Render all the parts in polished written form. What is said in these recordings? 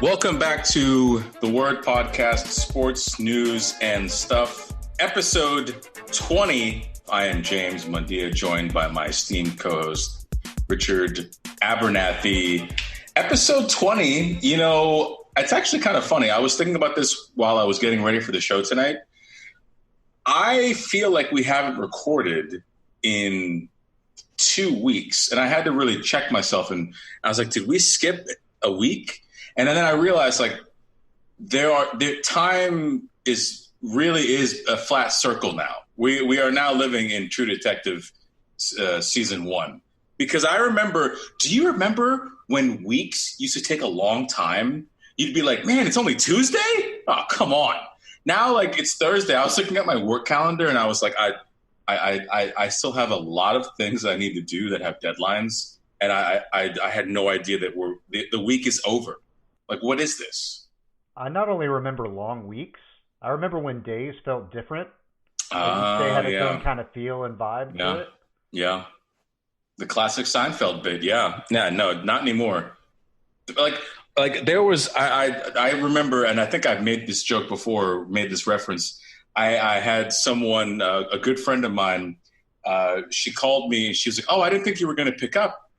Welcome back to the Word Podcast, Sports News and Stuff, episode 20. I am James Mundia, joined by my esteemed co-host, Richard Abernathy. Episode 20, it's actually kind of funny. I was thinking about this while I was getting ready for the show tonight. I feel like we haven't recorded in 2 weeks, and I had to really check myself, and I was like, did we skip a week? And then I realized, time is a flat circle now. We are now living in True Detective season 1. Because I remember, do you remember when weeks used to take a long time? You'd be like, man, it's only Tuesday? Oh, come on. Now, it's Thursday. I was looking at my work calendar, and I was like, I still have a lot of things that I need to do that have deadlines. And I had no idea that the week is over. What is this? I not only remember long weeks, I remember when days felt different. Each day had its own kind of feel and vibe to it. Yeah. The classic Seinfeld bit. Yeah. Yeah. No, not anymore. There was, I remember, and I think I've made this joke before, made this reference. I had someone, a good friend of mine, she called me and she was like, oh, I didn't think you were going to pick up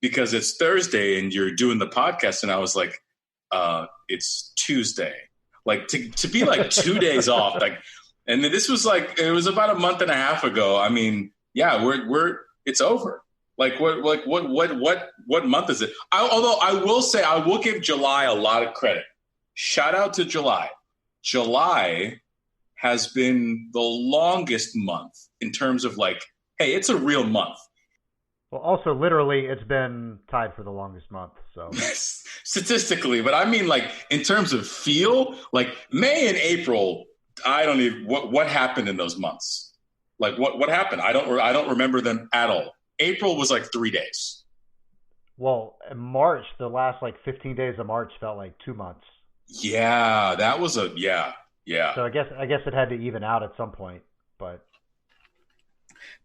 because it's Thursday and you're doing the podcast. And I was like, it's Tuesday. To be 2 days off. And this was it was about a month and a half ago. I mean, yeah, it's over. What month is it? Although I will say, I will give July a lot of credit. Shout out to July. July has been the longest month in terms of hey, it's a real month. Well, also literally, it's been tied for the longest month. So statistically, but I mean, in terms of feel, May and April, I don't even what happened in those months. What happened? I don't remember them at all. April was 3 days. Well, in March, the last 15 days of March felt like 2 months. Yeah, that was yeah. So I guess it had to even out at some point, but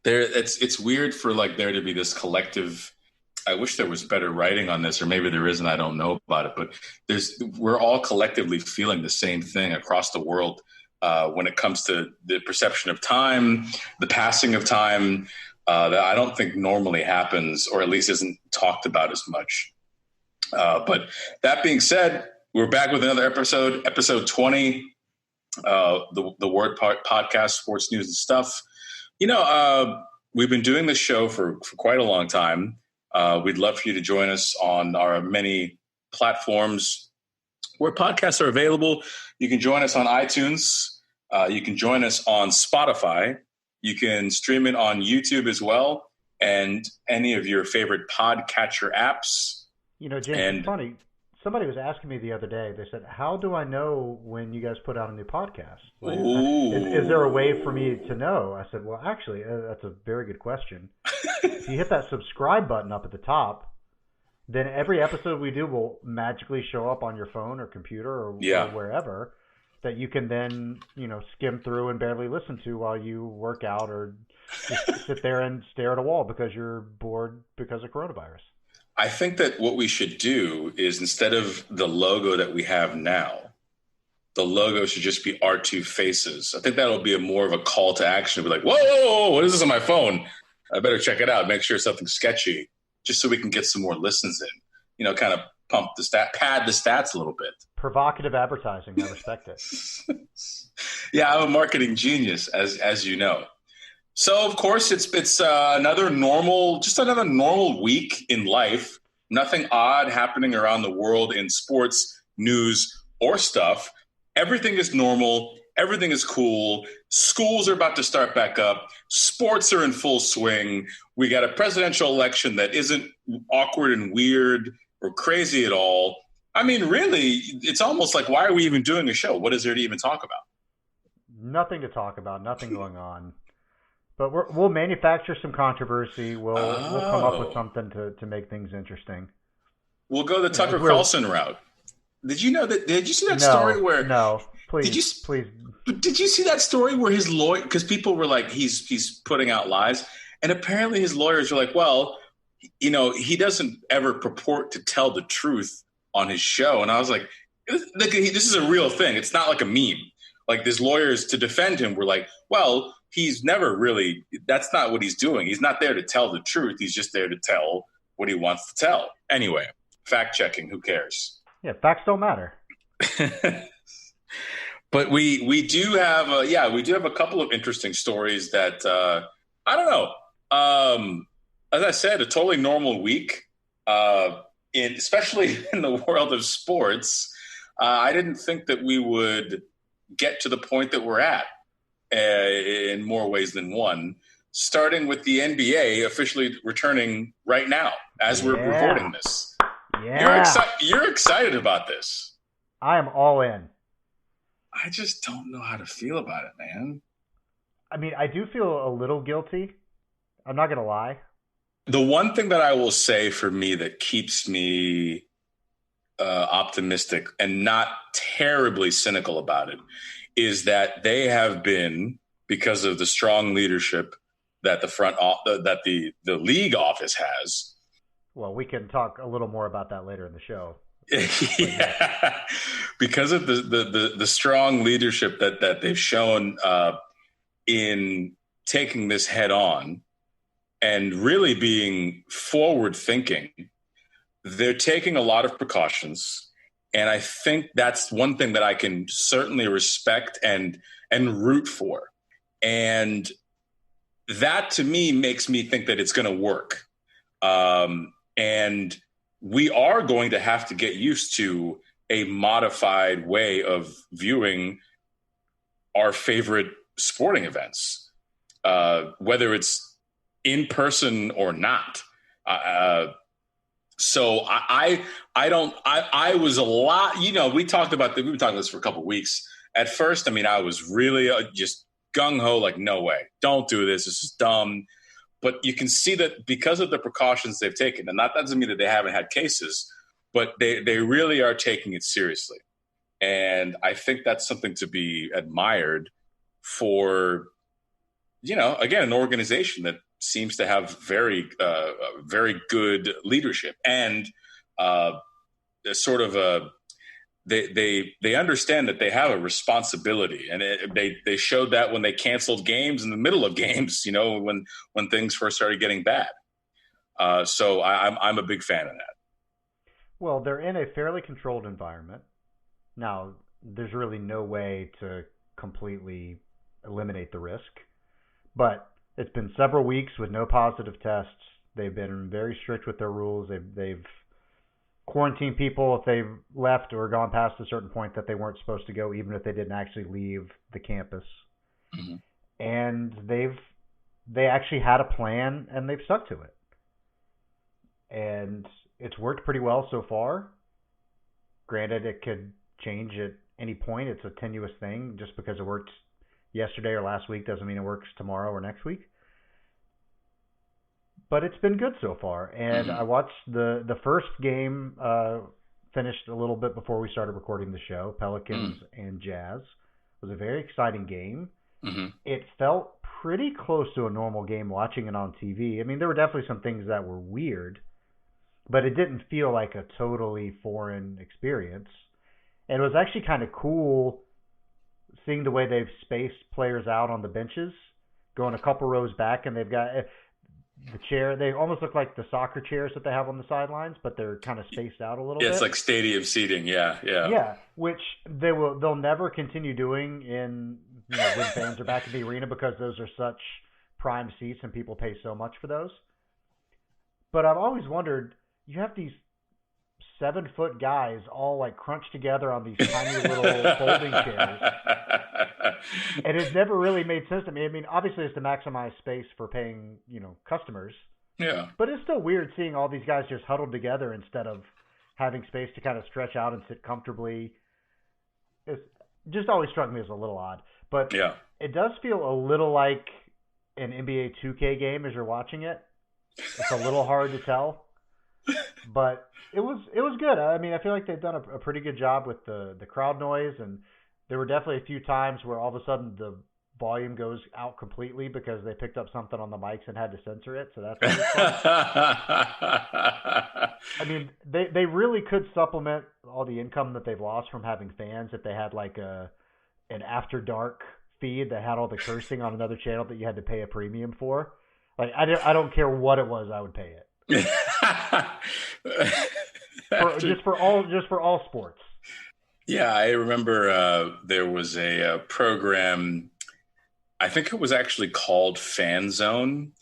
it's weird for there to be this collective. I wish there was better writing on this, or maybe there isn't. I don't know about it, but we're all collectively feeling the same thing across the world when it comes to the perception of time, the passing of time. That I don't think normally happens, or at least isn't talked about as much. But that being said, we're back with another episode 20, the Word Podcast, Sports News and Stuff. We've been doing this show for quite a long time. We'd love for you to join us on our many platforms where podcasts are available. You can join us on iTunes. You can join us on Spotify. You can stream it on YouTube as well, and any of your favorite podcatcher apps. James, it's funny. Somebody was asking me the other day, they said, how do I know when you guys put out a new podcast? Is there a way for me to know? I said, well, actually, that's a very good question. If you hit that subscribe button up at the top, then every episode we do will magically show up on your phone or computer or wherever, that you can then, skim through and barely listen to while you work out or just sit there and stare at a wall because you're bored because of coronavirus. I think that what we should do is, instead of the logo that we have now, the logo should just be our two faces. I think that'll be more of a call to action. It'll be whoa, what is this on my phone? I better check it out. Make sure it's something sketchy, just so we can get some more listens in. Kind of pad the stats a little bit. Provocative advertising. I respect it. Yeah, I'm a marketing genius, as you know. So, of course, it's another normal week in life. Nothing odd happening around the world in sports, news, or stuff. Everything is normal. Everything is cool. Schools are about to start back up. Sports are in full swing. We got a presidential election that isn't awkward and weird or crazy at all. I mean, really, it's almost why are we even doing a show? What is there to even talk about? Nothing to talk about. Nothing going on. But we'll manufacture some controversy. We'll come up with something to make things interesting. We'll go the Tucker Carlson route. Did you know that? Did you see that story where? No, please, please. Did you see that story where his lawyer? Because people were he's putting out lies, and apparently his lawyers were well, he doesn't ever purport to tell the truth on his show, and I was like, this is a real thing. It's not like a meme. Like, his lawyers to defend him were like, well, he's never really, that's not what he's doing. He's not there to tell the truth. He's just there to tell what he wants to tell. Anyway, fact checking, who cares? Yeah, facts don't matter. But we do have a couple of interesting stories that I don't know. As I said, a totally normal week, especially in the world of sports. I didn't think that we would get to the point that we're at in more ways than one. Starting with the NBA officially returning right now as we're recording this. Yeah, you're excited about this. I am all in. I just don't know how to feel about it, man. I mean, I do feel a little guilty. I'm not going to lie. The one thing that I will say for me that keeps me optimistic and not terribly cynical about it is that they have been, because of the strong leadership that the league office has. Well, we can talk a little more about that later in the show. Yeah, because of the strong leadership that they've shown in taking this head on and really being forward thinking, they're taking a lot of precautions, and I think that's one thing that I can certainly respect and root for, and that to me makes me think that it's going to work, and we are going to have to get used to a modified way of viewing our favorite sporting events, whether it's in person or not. So I was a lot, we've been talking about this for a couple of weeks. At first, I mean, I was really just gung ho, like, no way, don't do this. This is dumb. But you can see that because of the precautions they've taken, and that doesn't mean that they haven't had cases, but they really are taking it seriously. And I think that's something to be admired for, again, an organization that seems to have very good leadership and sort of they understand that they have a responsibility, and they showed that when they canceled games in the middle of games, when things first started getting bad. So I'm a big fan of that. Well, they're in a fairly controlled environment. Now, there's really no way to completely eliminate the risk, but it's been several weeks with no positive tests. They've been very strict with their rules. They've quarantine people if they've left or gone past a certain point that they weren't supposed to go, even if they didn't actually leave the campus. Mm-hmm. And they actually had a plan, and they've stuck to it. And it's worked pretty well so far. Granted, it could change at any point. It's a tenuous thing. Just because it worked yesterday or last week doesn't mean it works tomorrow or next week. But it's been good so far. And I watched the first game finished a little bit before we started recording the show, Pelicans and Jazz. It was a very exciting game. Mm-hmm. It felt pretty close to a normal game watching it on TV. I mean, there were definitely some things that were weird, but it didn't feel like a totally foreign experience. And it was actually kind of cool seeing the way they've spaced players out on the benches, going a couple rows back, and they've got the chair. They almost look like the soccer chairs that they have on the sidelines, but they're kind of spaced out a little bit. It's like stadium seating, yeah. Yeah, which they'll never continue doing in when fans are back in the arena, because those are such prime seats and people pay so much for those. But I've always wondered, you have these 7-foot guys all like crunched together on these tiny little folding chairs. And it's never really made sense to me. I mean, obviously it's to maximize space for paying, customers. Yeah. But it's still weird seeing all these guys just huddled together instead of having space to kind of stretch out and sit comfortably. It's just always struck me as a little odd. But yeah, it does feel a little like an NBA 2K game as you're watching it. It's a little hard to tell. But it was good. I mean, I feel like they've done a pretty good job with the crowd noise, and there were definitely a few times where all of a sudden the volume goes out completely because they picked up something on the mics and had to censor it. So that's I mean, they really could supplement all the income that they've lost from having fans if they had like an after dark feed that had all the cursing on another channel that you had to pay a premium for. Like I don't care what it was, I would pay it. For all sports. Yeah, I remember there was a program. I think it was actually called Fan Zone,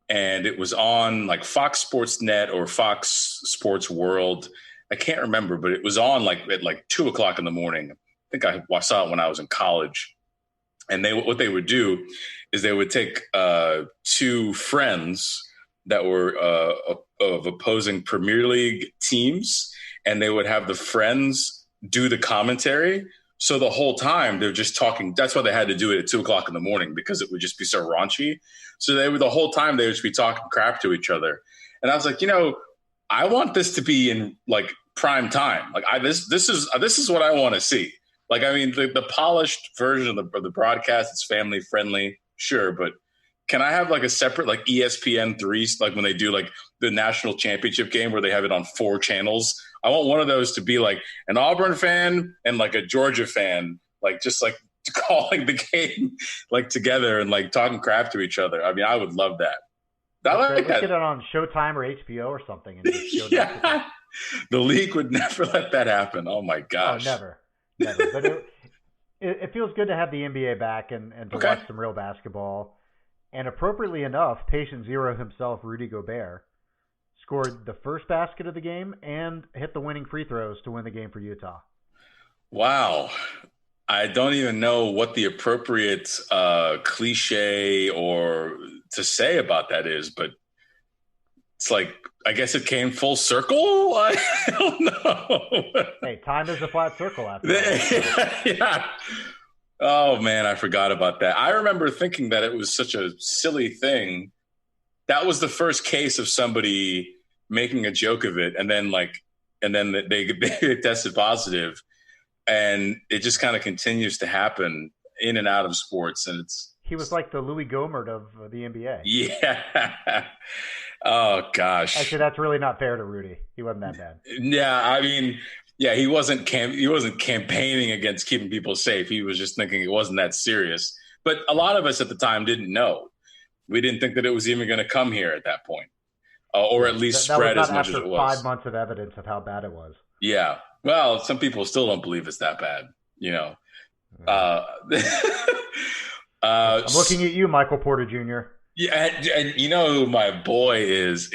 and it was on like Fox Sports Net or Fox Sports World. I can't remember, but it was on like at like 2:00 in the morning. I think I saw it when I was in college. And what they would do is they would take two friends that were of opposing Premier League teams, and they would have the friends do the commentary. So the whole time they're just talking. That's why they had to do it at 2:00 in the morning, because it would just be so raunchy. So the whole time they would just be talking crap to each other. And I was like, I want this to be in like prime time. Like this is what I want to see. Like, I mean, the polished version of the broadcast, it's family friendly, sure, but can I have like a separate like ESPN3, like when they do like the national championship game where they have it on 4 channels? I want one of those to be like an Auburn fan and like a Georgia fan, like just like calling the game like together and like talking crap to each other. I mean, I would love that. Let's get it on Showtime or HBO or something. And just yeah, the league would never let that happen. Oh my gosh, oh, never. But it feels good to have the NBA back and to watch some real basketball. And appropriately enough, Patient Zero himself, Rudy Gobert, scored the first basket of the game and hit the winning free throws to win the game for Utah. Wow. I don't even know what the appropriate cliche or to say about that is, but it's like, I guess it came full circle. I don't know. Hey, time is a flat circle after that. Yeah. Oh man, I forgot about that. I remember thinking that it was such a silly thing. That was the first case of somebody making a joke of it, and then they tested positive, and it just kind of continues to happen in and out of sports, and he was like the Louis Gohmert of the NBA. Yeah. Oh gosh. Actually, that's really not fair to Rudy. He wasn't that bad. Yeah, I mean, yeah, he wasn't campaigning against keeping people safe. He was just thinking it wasn't that serious. But a lot of us at the time didn't know. We didn't think that it was even going to come here at that point, or at least spread as much as it was. 5 months of evidence of how bad it was. Yeah. Well, some people still don't believe it's that bad. I'm looking at you, Michael Porter Jr. Yeah, and you know who my boy is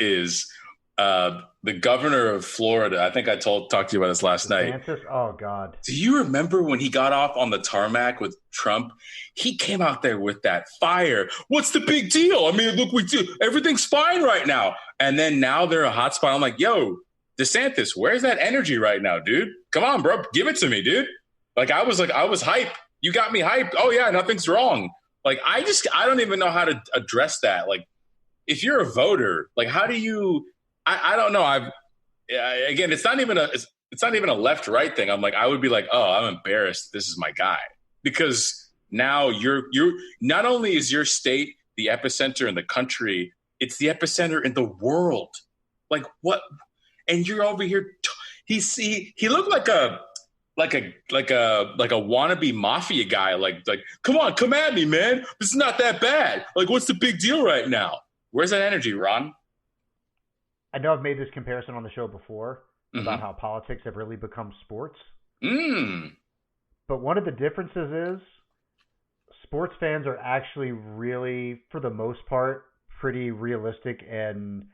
the governor of Florida. I think I talked to you about this last night. Oh God! Do you remember when he got off on the tarmac with Trump? He came out there with that fire. What's the big deal? I mean, look, everything's fine right now. And then now they're a hot spot. I'm like, yo, DeSantis, where's that energy right now, dude? Come on, bro, give it to me, dude. I was hype. You got me hyped. Oh yeah, nothing's wrong. Like, I don't even know how to address that. Like, if you're a voter, like, how do you? I don't know. Again, it's not even a left-right thing. I'm like, I would be like, oh, I'm embarrassed. This is my guy, because now you're not only is your state the epicenter in the country, it's the epicenter in the world. Like, what? And you're over here. He looked like a wannabe mafia guy. Like, come on, come at me, man. This is not that bad. Like, what's the big deal right now? Where's that energy, Ron? I know I've made this comparison on the show before about how politics have really become sports. But one of the differences is sports fans are actually really, for the most part, pretty realistic and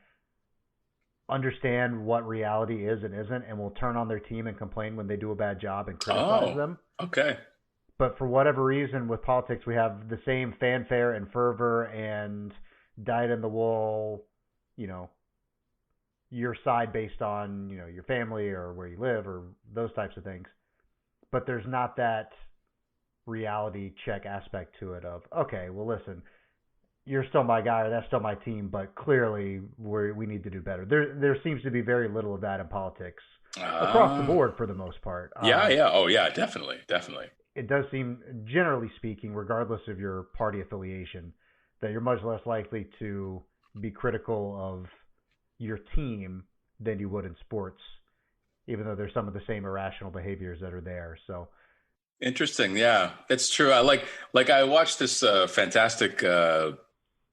understand what reality is and isn't, and will turn on their team and complain when they do a bad job and criticize them. Okay. But for whatever reason, with politics, we have the same fanfare and fervor and dyed-in-the-wool, your side based on, your family or where you live or those types of things. But there's not that reality check aspect to it of, okay, well, listen, you're still my guy or that's still my team, but clearly we need to do better. There seems to be very little of that in politics across the board for the most part. Yeah. Oh, yeah, definitely. It does seem, generally speaking, regardless of your party affiliation, that you're much less likely to be critical of your team than you would in sports, even though there's some of the same irrational behaviors that are there. So Interesting. Yeah, it's true. I watched this fantastic. It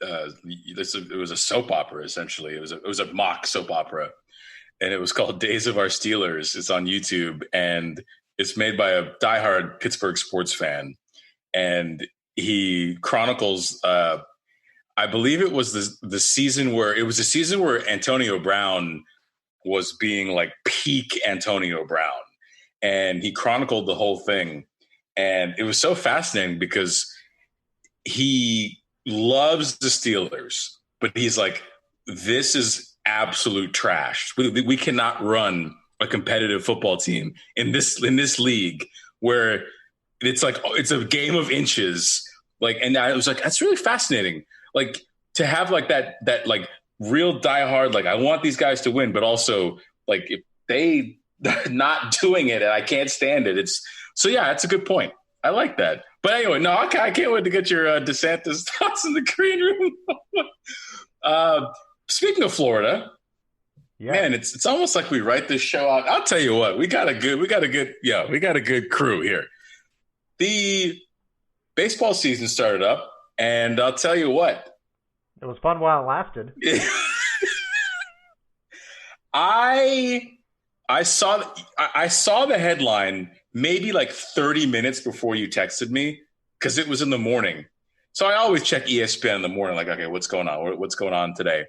was a soap opera essentially. It was a mock soap opera, and it was called Days of Our Steelers. It's on YouTube, and it's made by a diehard Pittsburgh sports fan, and he chronicles. I believe it was the season where it was a season where Antonio Brown was being like peak Antonio Brown, and he chronicled the whole thing, and it was so fascinating because he loves the Steelers, but he's like, this is absolute trash. We cannot run a competitive football team in this league where it's like it's a game of inches. Like, and I was like, that's really fascinating. Like to have like that like real diehard, like I want these guys to win, but also like if they not doing it and I can't stand it, it's so yeah, that's a good point. I like that. But anyway, no, I can't wait to get your DeSantis thoughts in the green room. Speaking of Florida, yeah, man, it's almost like we write this show out. I'll tell you what, we got a good crew here. The baseball season started up, and I'll tell you what, it was fun while it lasted. I saw the headline maybe like 30 minutes before you texted me because it was in the morning. So I always check ESPN in the morning, like, okay, what's going on? What's going on today?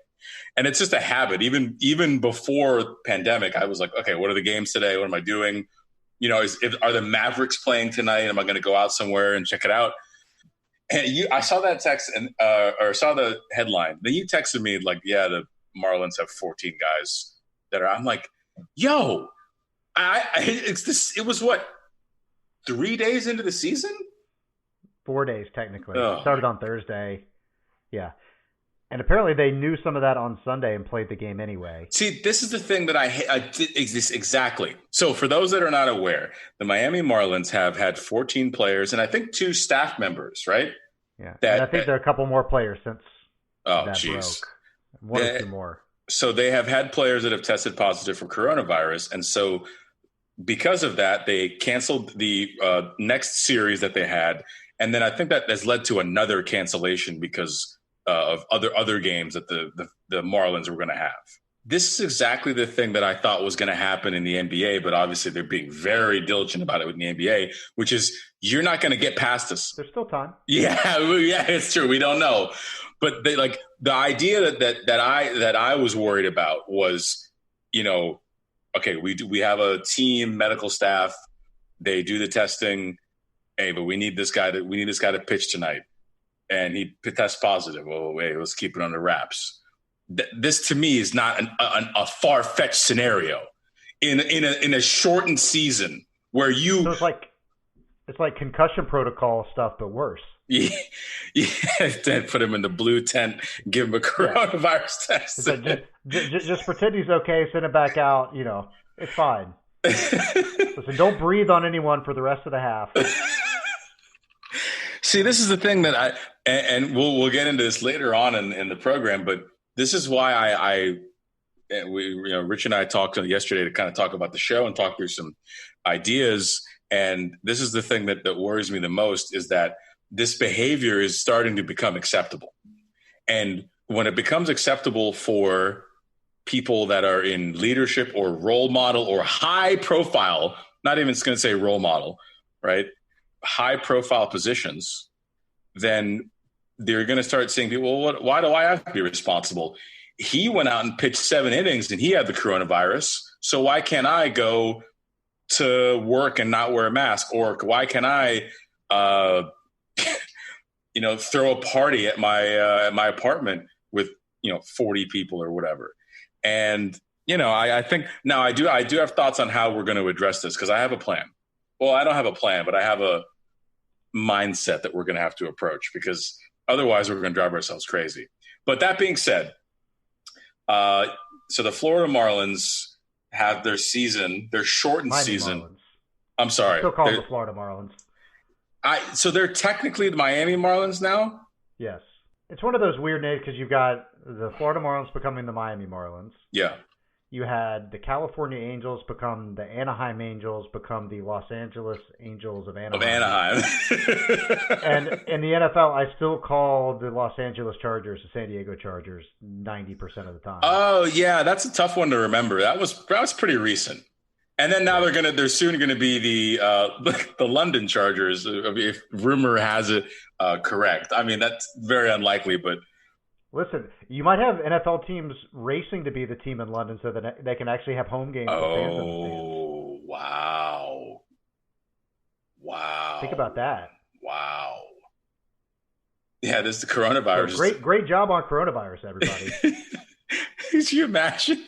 And it's just a habit. Even before pandemic, I was like, okay, what are the games today? What am I doing? You know, are the Mavericks playing tonight? Am I going to go out somewhere and check it out? And I saw that text or saw the headline. Then you texted me like, yeah, the Marlins have 14 guys that are. I'm like, yo, it was what, 3 days into the season? 4 days technically. It started on Thursday. Yeah. And apparently they knew some of that on Sunday and played the game anyway. See, this is the thing that I did exactly. So for those that are not aware, the Miami Marlins have had 14 players and I think 2 staff members, right? Yeah. And I think there are a couple more players since that geez. broke. 1 or 2 more. So they have had players that have tested positive for coronavirus. And so because of that, they canceled the next series that they had. And then I think that has led to another cancellation because of other games that the Marlins were going to have. This is exactly the thing that I thought was going to happen in the NBA, but obviously they're being very diligent about it with the NBA, which is you're not going to get past us. There's still time. Yeah, it's true. We don't know. But they, like the idea that I was worried about was, you know, okay, we have a team, medical staff, they do the testing. Hey, but we need this guy to pitch tonight, and he tests positive. Oh, wait, let's keep it under wraps. This to me is not a far-fetched scenario in a shortened season where you. So it's like concussion protocol stuff, but worse. Yeah, then put him in the blue tent, give him a coronavirus test. Just pretend he's okay, send him back out. You know, it's fine. Listen, don't breathe on anyone for the rest of the half. See, this is the thing that and we'll get into this later on in the program, but this is why Rich and I talked yesterday to kind of talk about the show and talk through some ideas. And this is the thing that worries me the most is that this behavior is starting to become acceptable. And when it becomes acceptable for people that are in leadership or role model or high profile, not even going to say role model, right? High profile positions, then they're going to start saying, well, why do I have to be responsible? He went out and pitched 7 innings and he had the coronavirus. So why can't I go to work and not wear a mask? Or why can I, throw a party at my apartment with, 40 people or whatever. And, I think now I do have thoughts on how we're going to address this because I have a plan. Well, I don't have a plan, but I have a mindset that we're going to have to approach because otherwise we're going to drive ourselves crazy. But that being said, so the Florida Marlins have their shortened Miami season. Marlins. I'm sorry. Still called the Florida Marlins. So they're technically the Miami Marlins now? Yes. It's one of those weird names because you've got the Florida Marlins becoming the Miami Marlins. Yeah. you had the California Angels become the Anaheim Angels, become the Los Angeles Angels of Of Anaheim. Anaheim. And in the NFL, I still call the Los Angeles Chargers the San Diego Chargers 90% of the time. Oh yeah, that's a tough one to remember. That was pretty recent. And then now they're soon gonna be the London Chargers, if rumor has it correct. I mean, that's very unlikely, but Listen, you might have NFL teams racing to be the team in London so that they can actually have home games with fans in the stands. oh wow, Think about that. wow. Yeah, this the coronavirus. So great job on coronavirus, everybody. Could you imagine?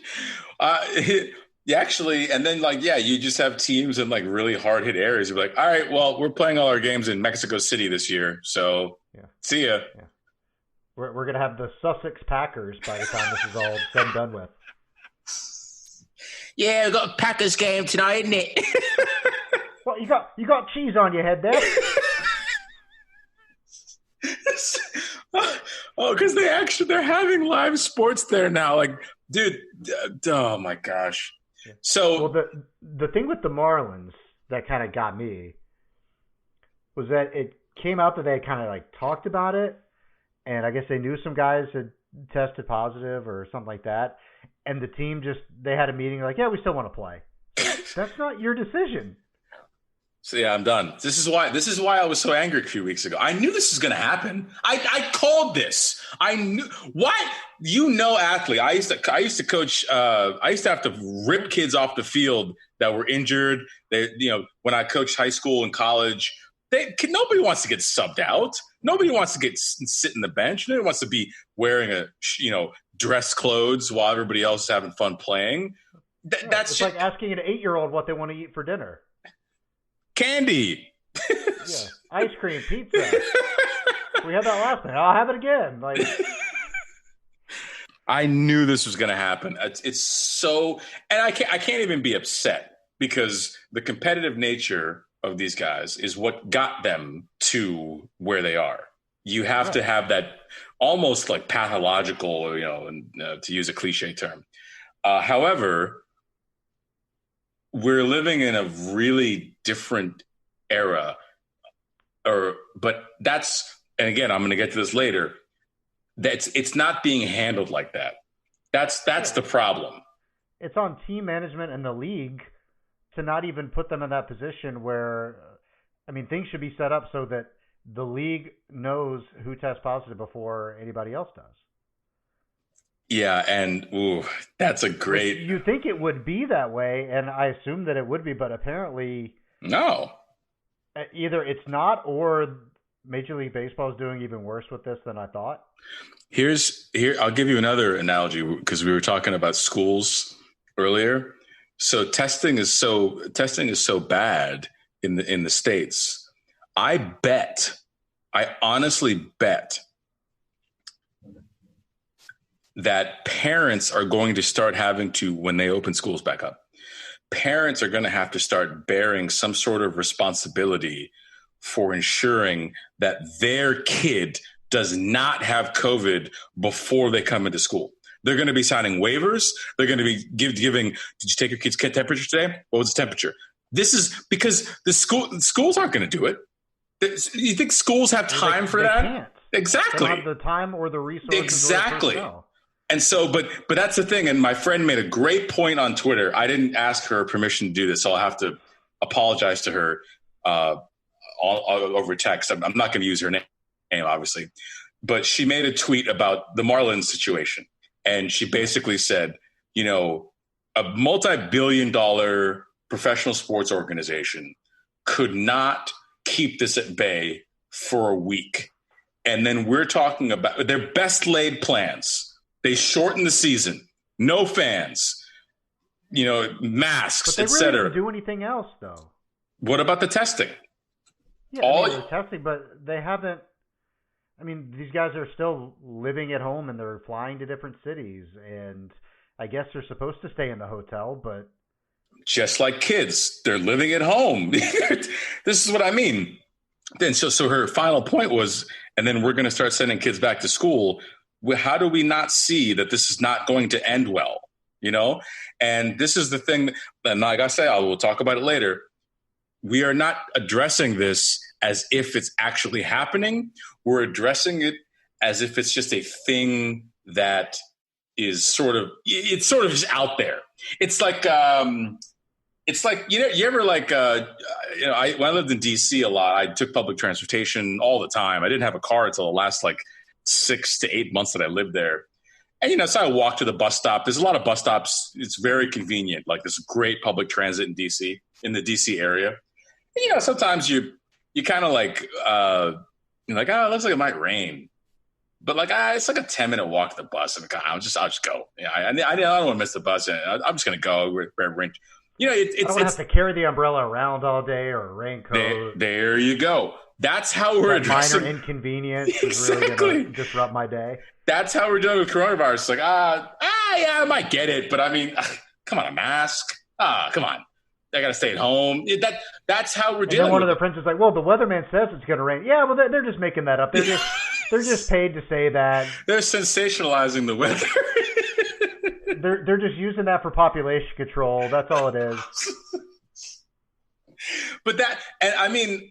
Actually, and then you just have teams in really hard hit areas. You're like, all right, well, we're playing all our games in Mexico City this year, so see ya. Yeah. We're gonna have the Sussex Packers by the time this is all said and done with. Yeah, we got a Packers game tonight, isn't it? Well, you got cheese on your head there. Oh, because they're having live sports there now. Like, dude, oh my gosh. So, well, the thing with the Marlins that kind of got me was that it came out that they kind of talked about it, and I guess they knew some guys had tested positive or something like that, and the team they had a meeting yeah, we still want to play. That's not your decision. So yeah, I'm done. This is why I was so angry a few weeks ago. I knew this was going to happen. I called this. I knew why. Athlete. I used to coach. I used to have to rip kids off the field that were injured. When I coached high school and college, nobody wants to get subbed out. Nobody wants to sit in the bench. Nobody wants to be wearing dress clothes while everybody else is having fun playing. That's like asking an 8-year-old what they want to eat for dinner. Candy. Yeah, ice cream, pizza. We had that last night. I'll have it again. I knew this was going to happen. It's so, and I can't even be upset because the competitive nature of these guys is what got them to where they are. You have to have that almost pathological, and to use a cliche term. However, we're living in a really different era, but and again, I'm going to get to this later. It's not being handled like that. That's the problem. It's on team management and the league to not even put them in that position where, things should be set up so that the league knows who tests positive before anybody else does. Yeah, and that's a great... You think it would be that way, and I assume that it would be, but apparently... No. Either it's not, or Major League Baseball is doing even worse with this than I thought. Here, I'll give you another analogy, because we were talking about schools earlier. So testing is so bad in the States. I honestly bet that parents are going to start having to, when they open schools back up, parents are going to have to start bearing some sort of responsibility for ensuring that their kid does not have COVID before they come into school. They're going to be signing waivers. They're going to be giving, did you take your kid's temperature today? What was the temperature? This is because the schools aren't going to do it. You think schools have time for that? Can't. Exactly. They don't have the time or the resources. Exactly. And so, but that's the thing. And my friend made a great point on Twitter. I didn't ask her permission to do this, so I'll have to apologize to her over text. I'm not going to use her name, obviously. But she made a tweet about the Marlins situation. And she basically said, a multi-billion-dollar professional sports organization could not keep this at bay for a week. And then we're talking about their best laid plans. They shorten the season, no fans, masks, etc. But they really didn't do anything else, though. What about the testing? Yeah, the testing, but they haven't. These guys are still living at home and they're flying to different cities, and I guess they're supposed to stay in the hotel, but just like kids, they're living at home. This is what I mean. Then, so her final point was, and then we're going to start sending kids back to school. How do we not see that this is not going to end well? And this is the thing, and like I say, I will talk about it later. We are not addressing this as if it's actually happening. We're addressing it as if it's just a thing that is it's sort of just out there. It's like, you ever like, when I lived in DC a lot, I took public transportation all the time. I didn't have a car until the last like 6 to 8 months that I lived there. And, so I walk to the bus stop. There's a lot of bus stops. It's very convenient. Like there's great public transit in DC, in the DC area. And, sometimes you kind of like, you're like, oh, it looks like it might rain. But like, it's like a 10-minute walk to the bus. And I'll just go. I don't want to miss the bus. And I'm just going to go where rain. I don't have to carry the umbrella around all day or a raincoat. There you go. That's how we're addressing minor inconvenience. Exactly. Is really going to disrupt my day. That's how we're doing with coronavirus. Like, yeah, I might get it, but I mean, come on, a mask. Come on. I got to stay at home. That's how we're dealing. And then one of the friends is like, well, the weatherman says it's going to rain. Yeah, well, they're just making that up. They're just paid to say that. They're sensationalizing the weather. They're just using that for population control. That's all it is. But that, and I mean,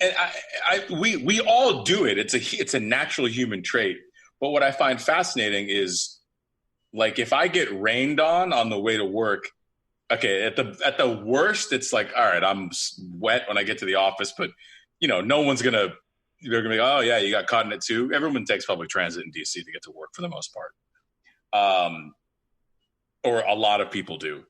we all do it. It's a natural human trait. But what I find fascinating is, like, if I get rained on the way to work, okay, at the worst, it's like, all right, I'm wet when I get to the office, but no one's they're gonna be, oh yeah, you got caught in it too. Everyone takes public transit in DC to get to work for the most part. Or a lot of people do.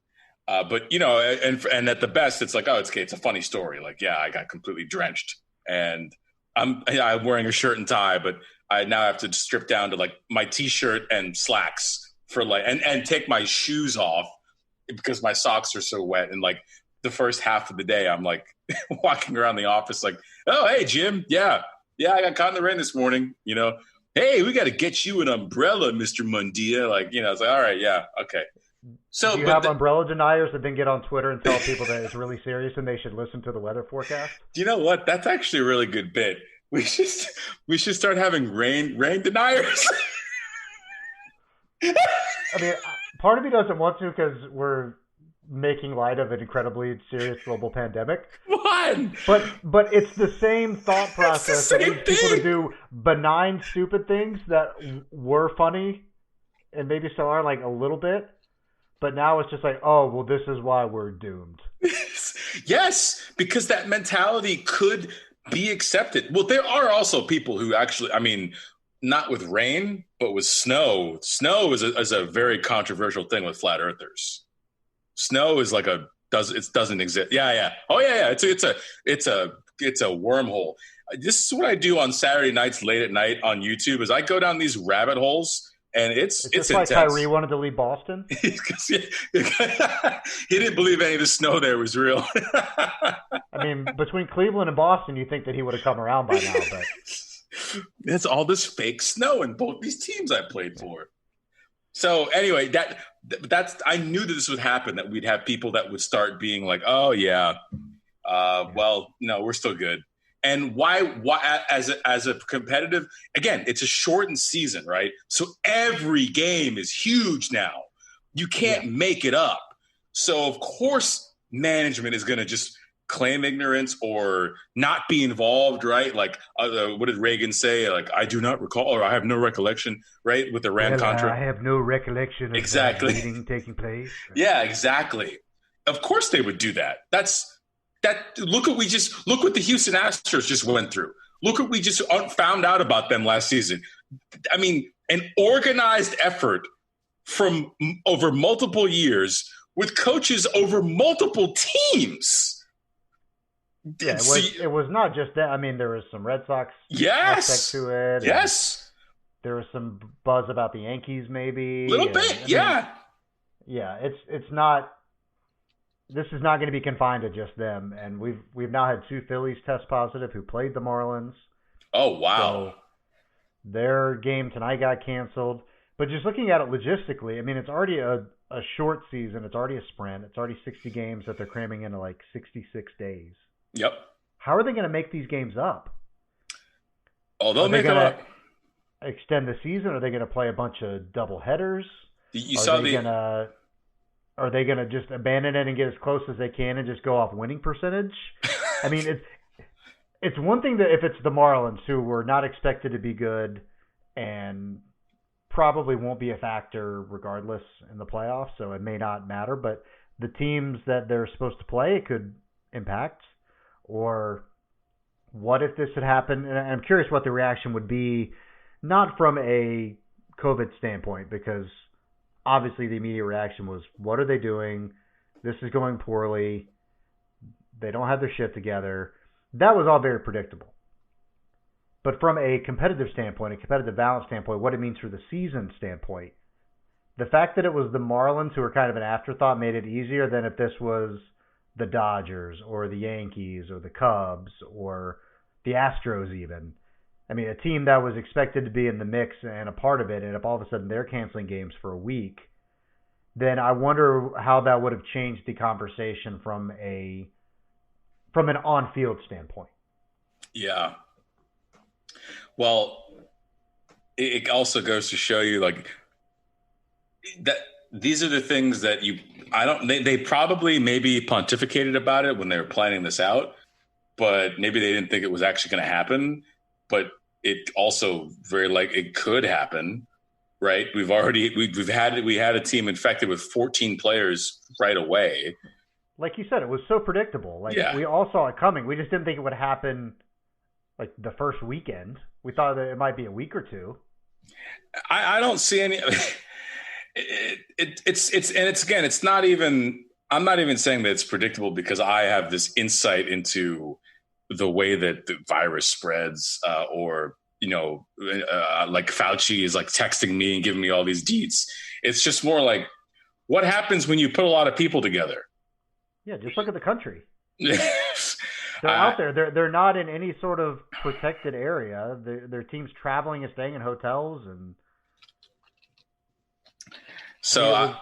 But, and at the best, it's like, oh, it's okay. It's a funny story. Like, yeah, I got completely drenched and I'm wearing a shirt and tie, but I now have to strip down to like my t-shirt and slacks for like, and take my shoes off because my socks are so wet. And like the first half of the day, I'm like walking around the office like, oh, hey, Jim. Yeah, I got caught in the rain this morning. Hey, we got to get you an umbrella, Mr. Mundia. Like, it's like, all right, yeah, okay. So do you have umbrella deniers that then get on Twitter and tell people that it's really serious and they should listen to the weather forecast? Do you know what? That's actually a really good bit. We should start having rain deniers. I mean, part of me doesn't want to because we're making light of an incredibly serious global pandemic. What? But it's the same thought process that leads people to do benign, stupid things that were funny and maybe still are, like, a little bit. But now it's just like, oh, well, this is why we're doomed. Yes, because that mentality could be accepted. Well, there are also people who actually, I mean, not with rain, but with snow. Snow is a very controversial thing with flat earthers. Snow is like it doesn't exist. Yeah. Oh yeah. It's a wormhole. This is what I do on Saturday nights late at night on YouTube is I go down these rabbit holes. And it's like intense. Kyrie wanted to leave Boston. He didn't believe any of the snow there was real. I mean, between Cleveland and Boston, you think that he would have come around by now, but it's all this fake snow in both these teams I played for. So anyway, that's I knew that this would happen. That we'd have people that would start being like, "Oh yeah, well, no, we're still good." And why as a competitive, again, it's a shortened season, right? So every game is huge now. You can't make it up. So of course management is going to just claim ignorance or not be involved, right? Like what did Reagan say? Like, I do not recall, or I have no recollection, right? With the Iran-Contra. I have no recollection of that meeting taking place. Yeah, exactly. Of course they would do that. Look what the Houston Astros just went through. Look what we just found out about them last season. I mean, an organized effort from over multiple years with coaches over multiple teams. Yeah, it was not just that. I mean, there was some Red Sox aspect to it. Yes. There was some buzz about the Yankees maybe. A little bit, yeah. Yeah, it's not. This is not going to be confined to just them, and we've now had 2 Phillies test positive who played the Marlins. Oh wow! So their game tonight got canceled. But just looking at it logistically, I mean, it's already a short season. It's already a sprint. It's already 60 games that they're cramming into like 66 days. Yep. How are they going to make these games up? Oh, they'll make them up. Extend the season? Are they going to play a bunch of double headers? You saw the. Are they going to just abandon it and get as close as they can and just go off winning percentage? I mean, it's one thing that if it's the Marlins, who were not expected to be good and probably won't be a factor regardless in the playoffs, so it may not matter. But the teams that they're supposed to play, it could impact. Or what if this had happened? And I'm curious what the reaction would be, not from a COVID standpoint, because obviously the immediate reaction was, what are they doing? This is going poorly. They don't have their shit together. That was all very predictable. But from a competitive standpoint, a competitive balance standpoint, what it means for the season standpoint, the fact that it was the Marlins, who were kind of an afterthought, made it easier than if this was the Dodgers or the Yankees or the Cubs or the Astros even. I mean, a team that was expected to be in the mix and a part of it, and if all of a sudden they're canceling games for a week, then I wonder how that would have changed the conversation from an on-field standpoint. Yeah. Well, it also goes to show you, like, that these are the things that they probably maybe pontificated about it when they were planning this out, but maybe they didn't think it was actually going to happen. But it also it could happen, right? We had a team infected with 14 players right away. Like you said, it was so predictable. We all saw it coming. We just didn't think it would happen like the first weekend. We thought that it might be a week or two. I don't see any. It's not even. I'm not even saying that it's predictable because I have this insight into the way that the virus spreads, or like Fauci is like texting me and giving me all these deets. It's just more like, what happens when you put a lot of people together? Yeah, just look at the country. They're out there. They're not in any sort of protected area. Their team's traveling and staying in hotels, and so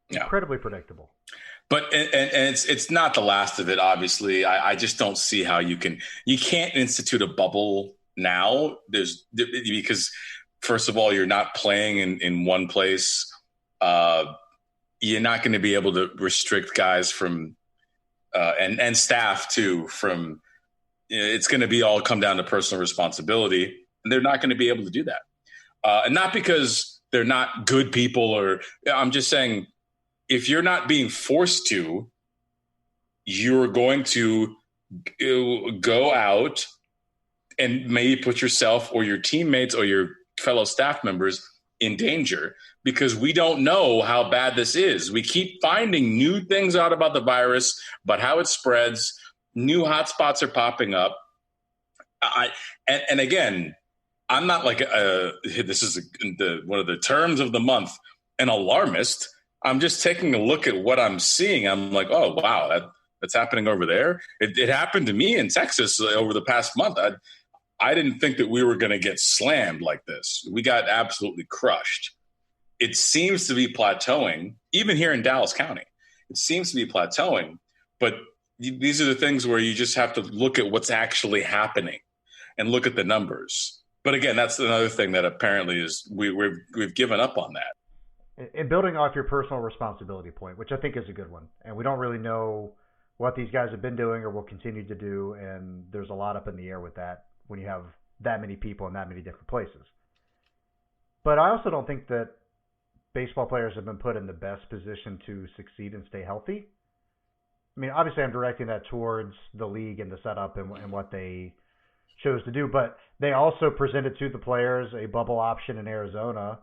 incredibly predictable. But and it's not the last of it. Obviously, I just don't see how you can't institute a bubble now. Because first of all, you're not playing in one place. You're not going to be able to restrict guys from and staff too from. It's going to be all come down to personal responsibility, and they're not going to be able to do that. And not because they're not good people, or I'm just saying, if you're not being forced to, you're going to go out and maybe put yourself or your teammates or your fellow staff members in danger, because we don't know how bad this is. We keep finding new things out about the virus, about how it spreads. New hotspots are popping up. And again, I'm not like this is one of the terms of the month, an alarmist. I'm just taking a look at what I'm seeing. I'm like, oh, wow, that's happening over there. It happened to me in Texas over the past month. I didn't think that we were going to get slammed like this. We got absolutely crushed. It seems to be plateauing, even here in Dallas County. It seems to be plateauing, but these are the things where you just have to look at what's actually happening and look at the numbers. But again, that's another thing that apparently is we've given up on that. And building off your personal responsibility point, which I think is a good one. And we don't really know what these guys have been doing or will continue to do. And there's a lot up in the air with that when you have that many people in that many different places. But I also don't think that baseball players have been put in the best position to succeed and stay healthy. I mean, obviously I'm directing that towards the league and the setup and what they chose to do. But they also presented to the players a bubble option in Arizona.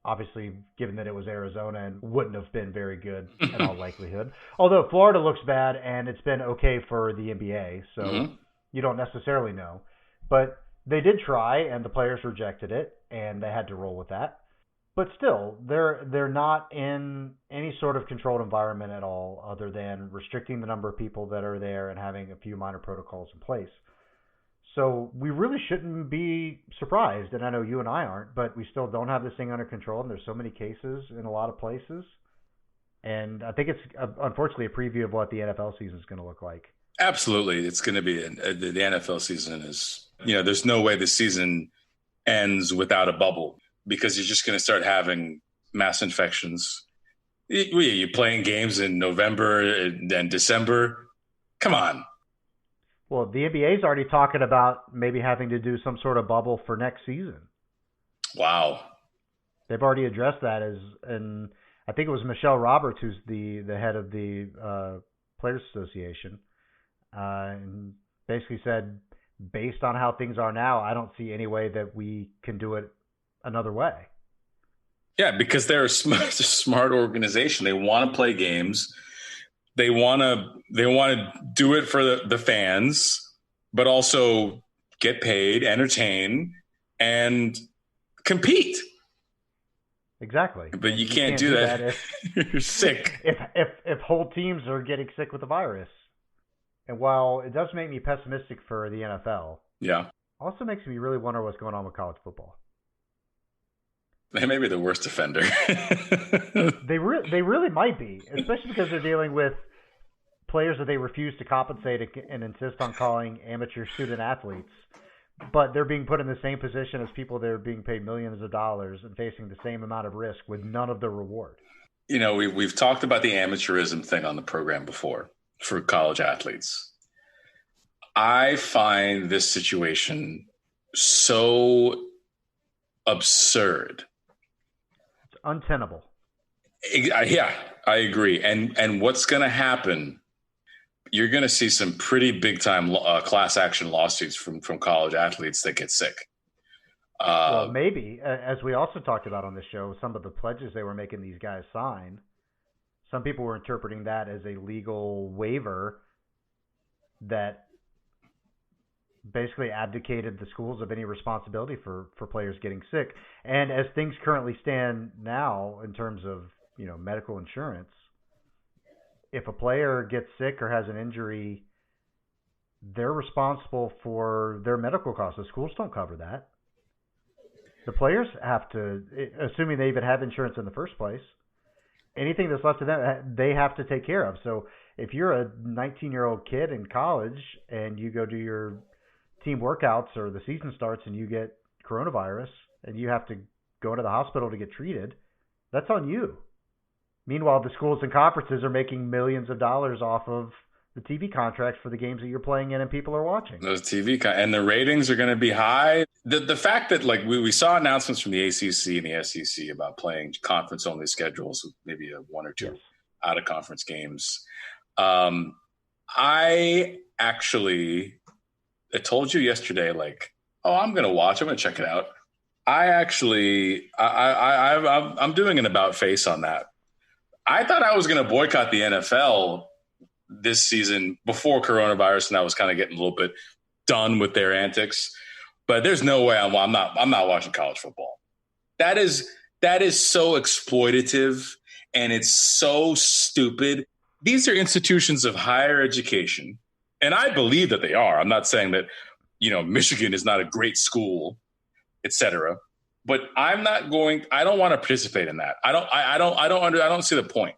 Obviously, given that it was Arizona and wouldn't have been very good in all likelihood. Although Florida looks bad and it's been okay for the NBA, so you don't necessarily know. But they did try, and the players rejected it, and they had to roll with that. But still, they're not in any sort of controlled environment at all, other than restricting the number of people that are there and having a few minor protocols in place. So we really shouldn't be surprised, and I know you and I aren't, but we still don't have this thing under control, and there's so many cases in a lot of places. And I think it's, unfortunately, a preview of what the NFL season is going to look like. Absolutely. It's going to be the NFL season is, there's no way the season ends without a bubble, because you're just going to start having mass infections. You playing games in November and December? Come on. Well, the NBA's already talking about maybe having to do some sort of bubble for next season. Wow. They've already addressed that and I think it was Michelle Roberts who's the head of the Players Association, and basically said, based on how things are now, I don't see any way that we can do it another way. Yeah, because they're a smart organization. They want to play games. They want to do it for the fans, but also get paid, entertain, and compete. Exactly. But And you you can't can't do do that. that if You're sick. if whole teams are getting sick with the virus. And while it does make me pessimistic for the NFL, Yeah. also makes me really wonder what's going on with college football. They may be the worst offender. They really might be, especially because they're dealing with players that they refuse to compensate and insist on calling amateur student athletes. But they're being put in the same position as people that are being paid millions of dollars and facing the same amount of risk with none of the reward. We've talked about the amateurism thing on the program before for college athletes. I find this situation so absurd. It's untenable. Yeah, I agree. And what's going to happen? You're going to see some pretty big time class action lawsuits from college athletes that get sick. Well, maybe, as we also talked about on the show, some of the pledges they were making these guys sign, some people were interpreting that as a legal waiver that basically abdicated the schools of any responsibility for players getting sick. And as things currently stand now in terms of, medical insurance, if a player gets sick or has an injury, they're responsible for their medical costs. The schools don't cover that. The players have to, assuming they even have insurance in the first place, anything that's left to them, they have to take care of. So if you're a 19-year-old kid in college and you go do your team workouts or the season starts and you get coronavirus and you have to go into the hospital to get treated, that's on you. Meanwhile, the schools and conferences are making millions of dollars off of the TV contracts for the games that you're playing in and people are watching. Those and the ratings are going to be high. The fact that we saw announcements from the ACC and the SEC about playing conference only schedules with maybe one or two out of conference games. I actually told you yesterday, I'm going to watch. I'm going to check it out. I'm doing an about face on that. I thought I was going to boycott the NFL this season before coronavirus, and I was kind of getting a little bit done with their antics. But there's no way I'm not watching college football. That is so exploitative, and it's so stupid. These are institutions of higher education, and I believe that they are. I'm not saying that Michigan is not a great school, et cetera. But I don't want to participate in that. I don't see the point.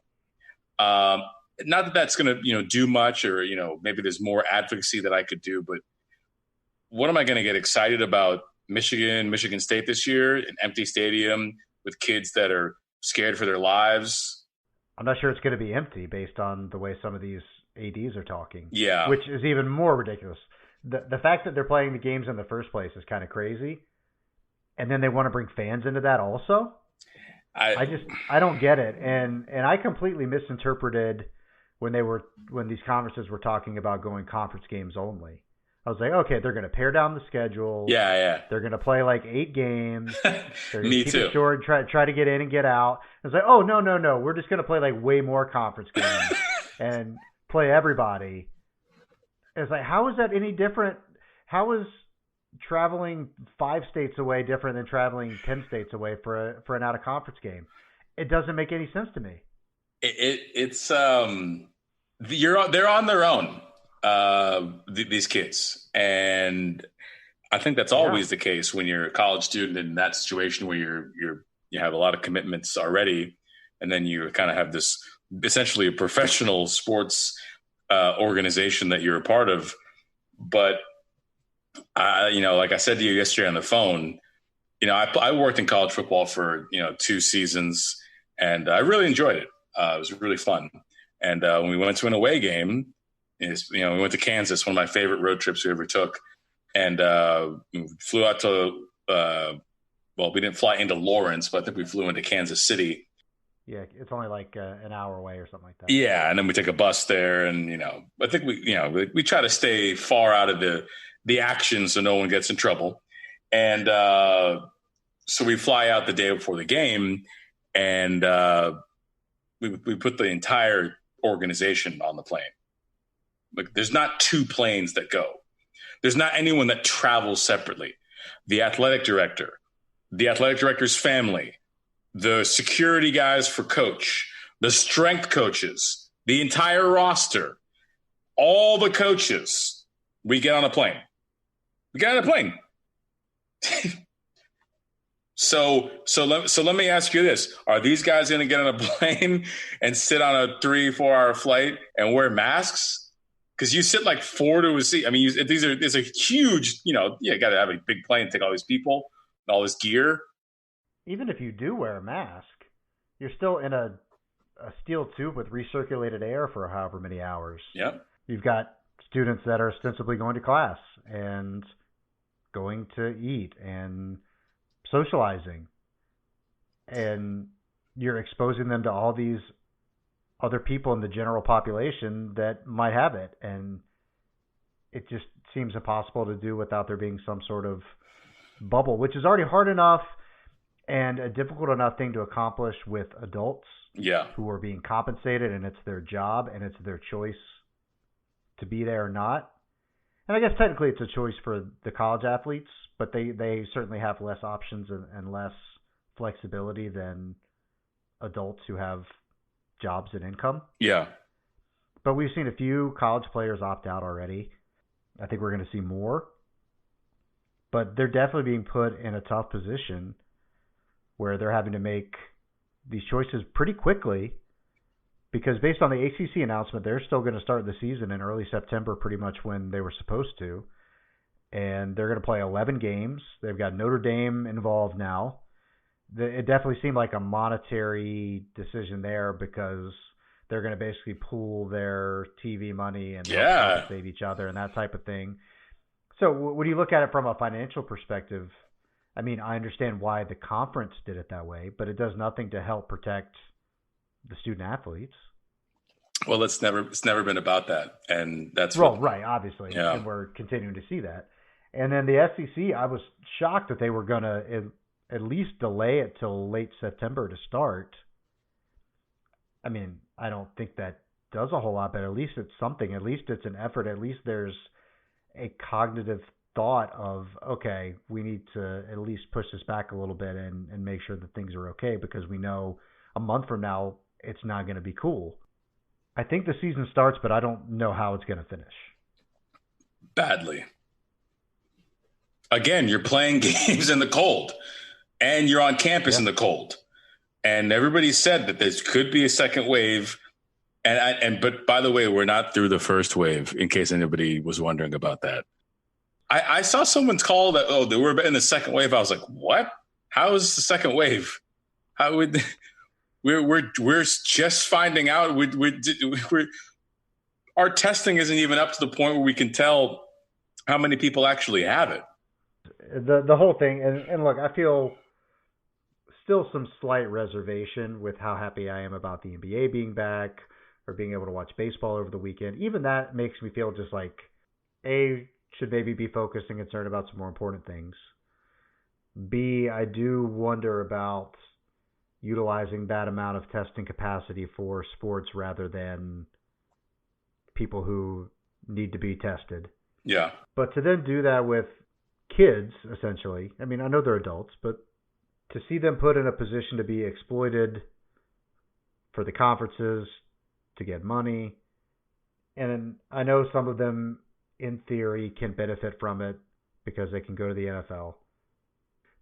Not that that's going to, do much or, maybe there's more advocacy that I could do, but what am I going to get excited about Michigan State this year, an empty stadium with kids that are scared for their lives? I'm not sure it's going to be empty based on the way some of these ADs are talking. Yeah. Which is even more ridiculous. The fact that they're playing the games in the first place is kind of crazy. And then they want to bring fans into that also? I don't get it. And I completely misinterpreted when these conferences were talking about going conference games only. I was like, okay, they're going to pare down the schedule. Yeah. They're going to play 8 games. They're going Me to keep too. it short, try to get in and get out. I was like, oh, no. We're just going to play way more conference games and play everybody. It's like, how is that any different? How is traveling 5 states away different than traveling 10 states away for an out of conference game? It doesn't make any sense to me. They're on their own, these kids, and I think that's always the case when you're a college student in that situation where you have a lot of commitments already, and then you kind of have this essentially a professional sports organization that you're a part of, but like I said to you yesterday on the phone, I worked in college football for 2 seasons, and I really enjoyed it. It was really fun. And when we went to an away game, we went to Kansas, one of my favorite road trips we ever took. And we flew out to, we didn't fly into Lawrence, but I think we flew into Kansas City. Yeah, it's only like an hour away or something like that. Yeah, and then we take a bus there, and I think we try to stay far out of the action so no one gets in trouble. And so we fly out the day before the game, and we put the entire organization on the plane. Like, there's not two planes that go. There's not anyone that travels separately. The athletic director, the athletic director's family, the security guys for coach, the strength coaches, the entire roster, all the coaches, we get on a plane. We get on a plane. So let me ask you this. Are these guys going to get on a plane and sit on a 3-4 hour flight and wear masks? Because you sit like 4 to a seat. I mean, there's a huge, you got to have a big plane, take all these people, all this gear. Even if you do wear a mask, you're still in a steel tube with recirculated air for however many hours. Yep. You've got students that are ostensibly going to class and going to eat and socializing. And you're exposing them to all these other people in the general population that might have it. And it just seems impossible to do without there being some sort of bubble, which is already hard enough and a difficult enough thing to accomplish with adults who are being compensated, and it's their job and it's their choice to be there or not. And I guess technically it's a choice for the college athletes, but they certainly have less options and less flexibility than adults who have jobs and income. Yeah. But we've seen a few college players opt out already. I think we're going to see more. But they're definitely being put in a tough position where they're having to make these choices pretty quickly, because based on the ACC announcement, they're still going to start the season in early September, pretty much when they were supposed to. And they're going to play 11 games. They've got Notre Dame involved now. It definitely seemed like a monetary decision there, because they're going to basically pool their TV money and compensate each other and that type of thing. So when you look at it from a financial perspective, I mean, I understand why the conference did it that way, but it does nothing to help protect the student athletes. Well, it's never been about that, and that's right, obviously, and we're continuing to see that. And then the SEC, I was shocked that they were going to at least delay it till late September to start. I mean, I don't think that does a whole lot, but at least it's something. At least it's an effort. At least there's a cognitive thought of, okay, we need to at least push this back a little bit and make sure that things are okay, because we know a month from now it's not going to be cool. I think the season starts, but I don't know how it's going to finish. Badly. Again, you're playing games in the cold, and you're on campus in the cold. And everybody said that there could be a second wave. But by the way, we're not through the first wave, in case anybody was wondering about that. I saw someone's call that, they were in the second wave. I was like, what? How is the second wave? How would we're just finding out? Our testing isn't even up to the point where we can tell how many people actually have it. The whole thing, and look, I feel still some slight reservation with how happy I am about the NBA being back or being able to watch baseball over the weekend. Even that makes me feel just like, A, should maybe be focused and concerned about some more important things. B, I do wonder about utilizing that amount of testing capacity for sports rather than people who need to be tested. Yeah. But to then do that with kids, essentially, I mean, I know they're adults, but to see them put in a position to be exploited for the conferences to get money, and I know some of them in theory can benefit from it because they can go to the NFL.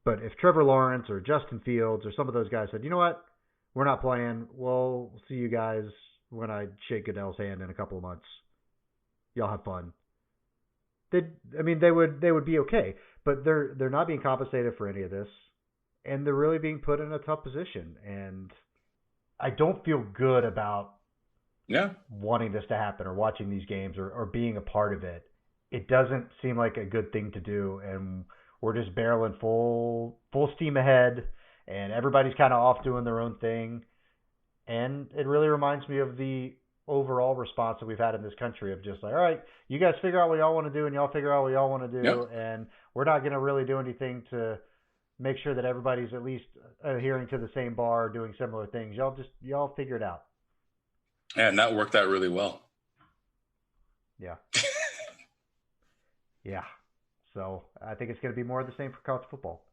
But if Trevor Lawrence or Justin Fields or some of those guys said, you know what, we're not playing, we'll see you guys when I shake Goodell's hand in a couple of months. Y'all have fun. They would be okay, but they're not being compensated for any of this, and they're really being put in a tough position. And I don't feel good about Yeah. wanting this to happen or watching these games or being a part of it. It doesn't seem like a good thing to do, and we're just barreling full steam ahead, and everybody's kind of off doing their own thing. And it really reminds me of the overall response that we've had in this country of just like, all right, you guys figure out what y'all want to do, and y'all figure out what y'all want to Yep. do, and we're not going to really do anything to make sure that everybody's at least adhering to the same bar, doing similar things. Y'all figure it out. And that worked out really well. Yeah. Yeah. So I think it's going to be more of the same for college football.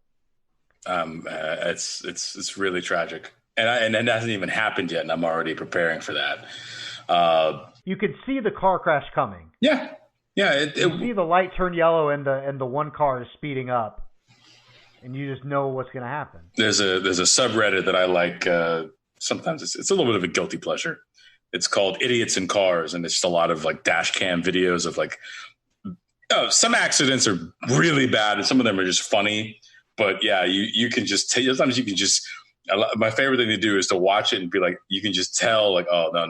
It's really tragic, and it hasn't even happened yet, and I'm already preparing for that. You could see the car crash coming. Yeah. You see the light turn yellow, and the one car is speeding up, and you just know what's going to happen. There's a subreddit that I like. Sometimes it's a little bit of a guilty pleasure. It's called Idiots in Cars, and it's just a lot of like dash cam videos of like, some accidents are really bad, and some of them are just funny. But yeah, you can just tell. Sometimes you can just. My favorite thing to do is to watch it and be like, you can just tell, like, oh no,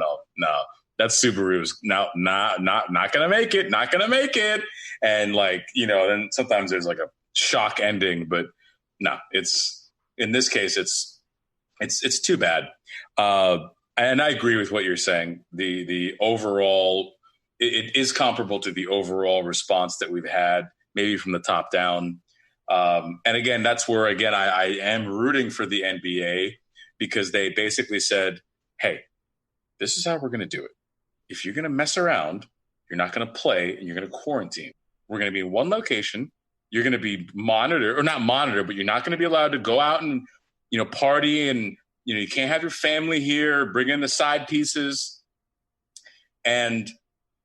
that Subaru's not gonna make it, not gonna make it, and like, then sometimes there's like a shock ending, but no, it's in this case it's too bad. And I agree with what you're saying. The overall, it is comparable to the overall response that we've had, maybe from the top down. And again, that's where, again, I am rooting for the NBA, because they basically said, hey, this is how we're going to do it. If you're going to mess around, you're not going to play, and you're going to quarantine. We're going to be in one location. You're going to be monitored, or not monitored, but you're not going to be allowed to go out and, party, and, you can't have your family here, bring in the side pieces. And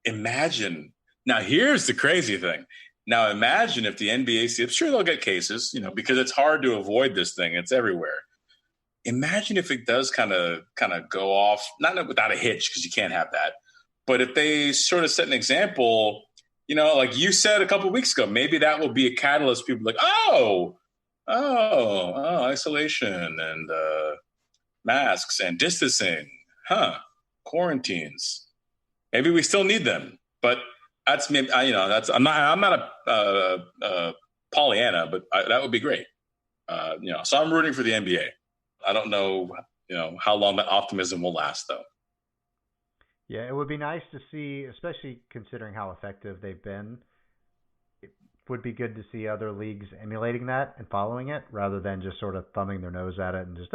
imagine, now here's the crazy thing. Now imagine if the NBA, I'm sure they'll get cases, because it's hard to avoid this thing. It's everywhere. Imagine if it does kind of go off, not without a hitch, because you can't have that. But if they sort of set an example, like you said a couple of weeks ago, maybe that will be a catalyst. People like, oh, isolation and masks and distancing, quarantines. Maybe we still need them, but that's maybe, I'm not a Pollyanna, but that would be great. So I'm rooting for the NBA. I don't know, how long that optimism will last, though. Yeah, it would be nice to see, especially considering how effective they've been. It would be good to see other leagues emulating that and following it, rather than just sort of thumbing their nose at it and just,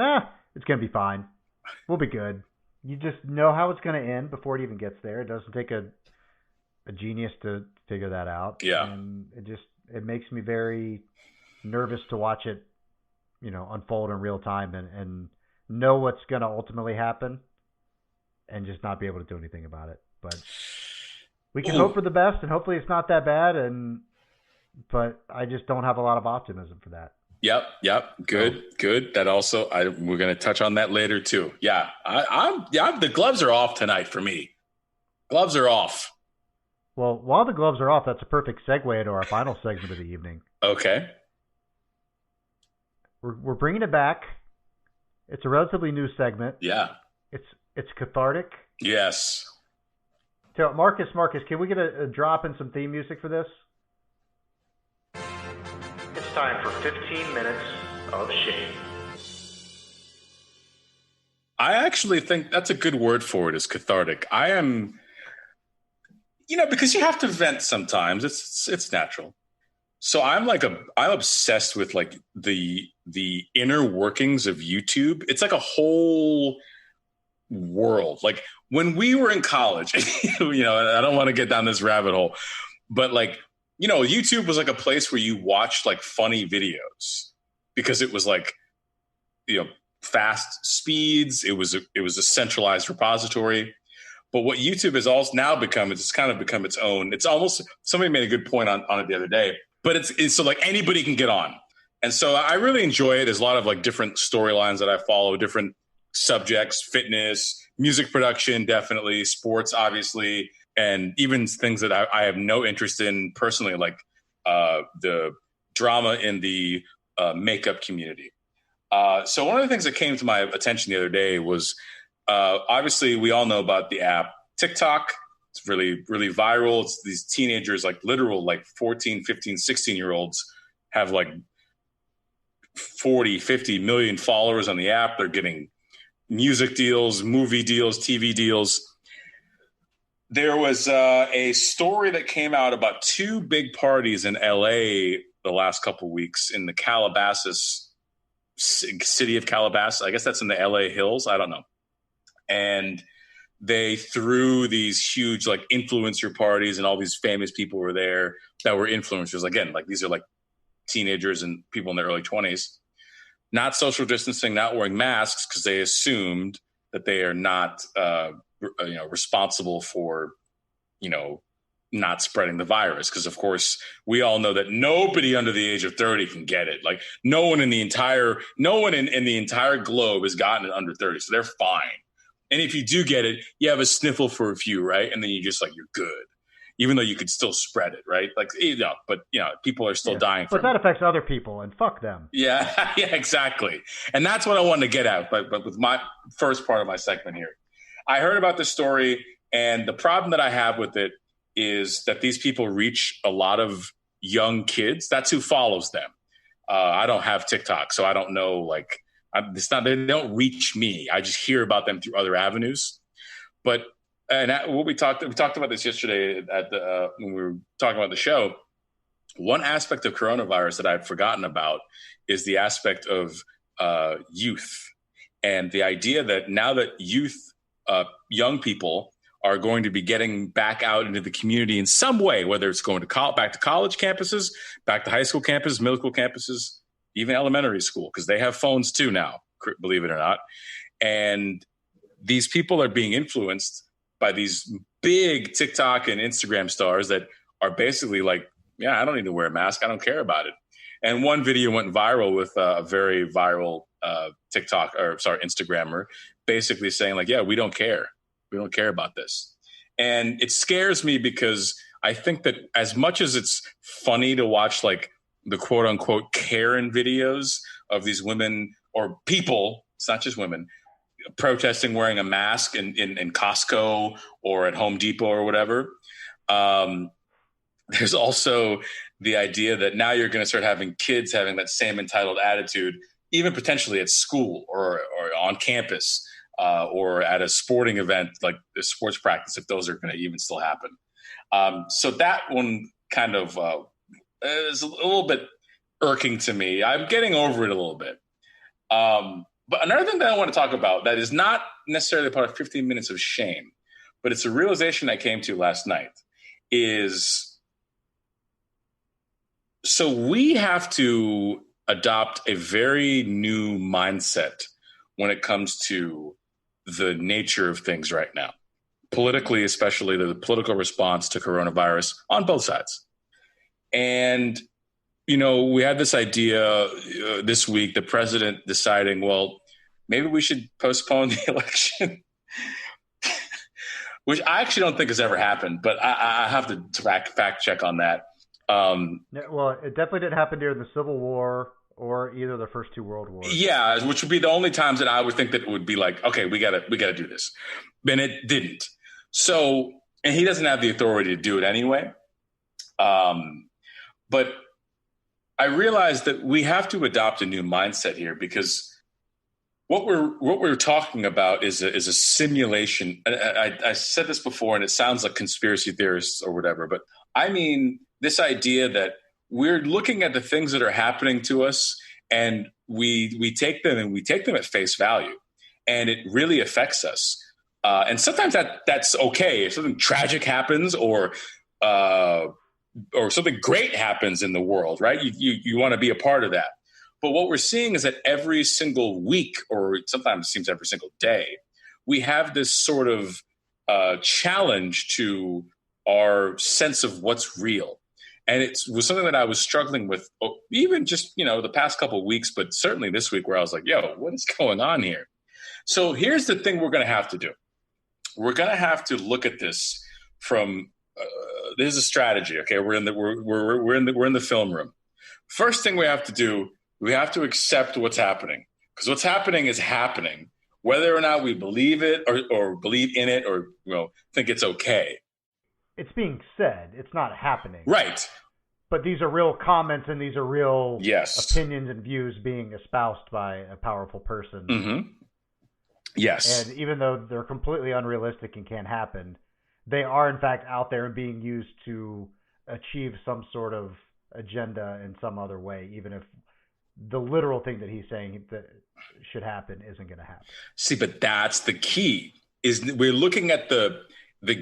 it's going to be fine. We'll be good. You just know how it's going to end before it even gets there. It doesn't take a genius to figure that out. Yeah. And it makes me very nervous to watch it, unfold in real time and know what's going to ultimately happen and just not be able to do anything about it. But we can hope for the best, and hopefully it's not that bad. But I just don't have a lot of optimism for that. Yep. Good. That also, we're going to touch on that later too. Yeah. The gloves are off tonight for me. Gloves are off. Well, while the gloves are off, that's a perfect segue into our final segment of the evening. Okay. We're bringing it back. It's a relatively new segment. Yeah. It's cathartic. Yes. So Marcus, can we get a drop in some theme music for this? It's time for 15 minutes of shame. I actually think that's a good word for it, is cathartic. I am, because you have to vent sometimes. It's natural. So I'm obsessed with like the inner workings of YouTube. It's like a whole world. Like when we were in college, I don't want to get down this rabbit hole, but like, YouTube was like a place where you watched like funny videos, because it was like, fast speeds. It was a centralized repository. But what YouTube has also now become, it's kind of become its own. It's almost, somebody made a good point on it the other day, but it's so like anybody can get on. And so I really enjoy it. There's a lot of like different storylines that I follow, different subjects, fitness, music production, definitely, sports, obviously, and even things that I have no interest in personally, like the drama in the makeup community. So one of the things that came to my attention the other day was Obviously, we all know about the app TikTok. It's really, really viral. It's these teenagers, like literal, like 14, 15, 16-year-olds have like 40, 50 million followers on the app. They're getting music deals, movie deals, TV deals. There was a story that came out about two big parties in LA the last couple of weeks in the Calabasas city of Calabasas. I guess that's in the LA hills. I don't know. And they threw these huge like influencer parties, and all these famous people were there that were influencers. Again, like these are like teenagers and people in their early 20s, not social distancing, not wearing masks, because they assumed that they are not responsible for not spreading the virus, because of course we all know that nobody under the age of 30 can get it. Like no one in the entire globe has gotten it under 30, so they're fine. And if you do get it, you have a sniffle for a few, right? And then you're good, even though you could still spread it, right? Like, but people are still dying from it. But that affects other people, and fuck them. Yeah, yeah, exactly. And that's what I wanted to get at, but with my first part of my segment here. I heard about this story, and the problem that I have with it is that these people reach a lot of young kids. That's who follows them. I don't have TikTok, so I don't know, they don't reach me. I just hear about them through other avenues. But we talked about this yesterday when we were talking about the show. One aspect of coronavirus that I've forgotten about is the aspect of youth, and the idea that now that young people are going to be getting back out into the community in some way, whether it's going to back to college campuses, back to high school campuses, middle school campuses, even elementary school, because they have phones too now, believe it or not. And these people are being influenced by these big TikTok and Instagram stars that are basically like, yeah, I don't need to wear a mask. I don't care about it. And one video went viral with a very viral Instagrammer basically saying like, yeah, we don't care. We don't care about this. And it scares me because I think that as much as it's funny to watch like the quote unquote Karen videos of these women or people, it's not just women, protesting wearing a mask in Costco or at Home Depot or whatever. There's also the idea that now you're going to start having kids having that same entitled attitude, even potentially at school or on campus. Or at a sporting event like a sports practice, if those are going to even still happen. So that one kind of is a little bit irking to me. I'm getting over it a little bit. But another thing that I want to talk about that is not necessarily part of 15 minutes of shame, but it's a realization I came to last night is, so we have to adopt a very new mindset when it comes to the nature of things right now, politically, especially the political response to coronavirus on both sides. And, we had this idea this week, the president deciding, well, maybe we should postpone the election, which I actually don't think has ever happened, but I have to fact check on that. Well, it definitely didn't happen during the Civil War or either of the first two world wars. Yeah, which would be the only times that I would think that it would be like, okay, we gotta do this. And it didn't. So, and he doesn't have the authority to do it anyway. But I realized that we have to adopt a new mindset here, because what we're talking about is a simulation. I said this before, and it sounds like conspiracy theorists or whatever, but I mean this idea that we're looking at the things that are happening to us, and we take them at face value, and it really affects us. And sometimes that's okay. If something tragic happens or something great happens in the world, right? You want to be a part of that. But what we're seeing is that every single week, or sometimes it seems every single day, we have this sort of challenge to our sense of what's real. And it was something that I was struggling with even just, the past couple of weeks, but certainly this week, where I was like, yo, what is going on here? So here's the thing we're going to have to do. We're going to have to look at this from this is a strategy. Okay. We're in the film room. First thing we have to do, we have to accept what's happening, because what's happening is happening, whether or not we believe it or believe in it or think it's okay. It's being said. It's not happening. Right. But these are real comments and these are real yes. opinions and views being espoused by a powerful person. Mm-hmm. Yes. And even though they're completely unrealistic and can't happen, they are in fact out there and being used to achieve some sort of agenda in some other way, even if the literal thing that he's saying that should happen isn't going to happen. See, but that's the key, is we're looking at the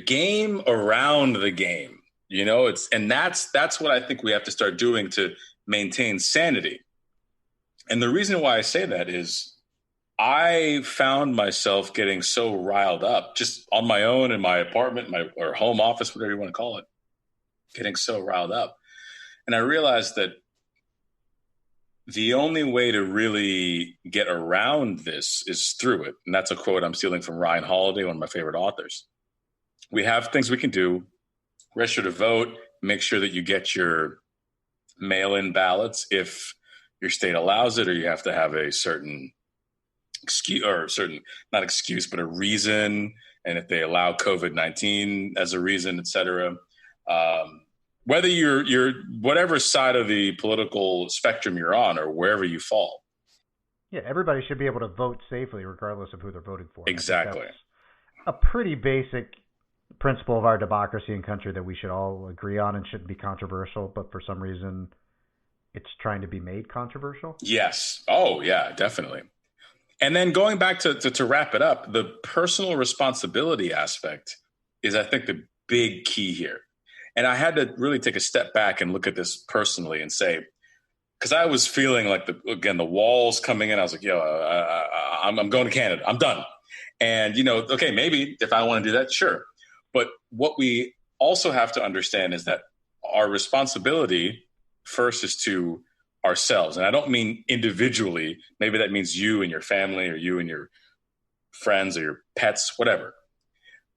game around the game, that's what I think we have to start doing to maintain sanity. And the reason why I say that is I found myself getting so riled up just on my own in my apartment, or home office, whatever you want to call it, getting so riled up. And I realized that the only way to really get around this is through it. And that's a quote I'm stealing from Ryan Holiday, one of my favorite authors. We have things we can do. Register to vote. Make sure that you get your mail-in ballots if your state allows it, or you have to have a certain excuse, or not excuse, but a reason. And if they allow COVID-19 as a reason, et cetera. Whether you're whatever side of the political spectrum you're on, or wherever you fall. Yeah, everybody should be able to vote safely regardless of who they're voting for. Exactly. A pretty basic principle of our democracy and country that we should all agree on and shouldn't be controversial, but for some reason it's trying to be made controversial. Yes. Oh, yeah, definitely. And then going back to wrap it up, the personal responsibility aspect is, I think, the big key here. And I had to really take a step back and look at this personally and say, because I was feeling like the walls coming in. I was like, I'm going to Canada. I'm done. And, okay, maybe if I want to do that, sure. But what we also have to understand is that our responsibility first is to ourselves. And I don't mean individually. Maybe that means you and your family, or you and your friends, or your pets, whatever,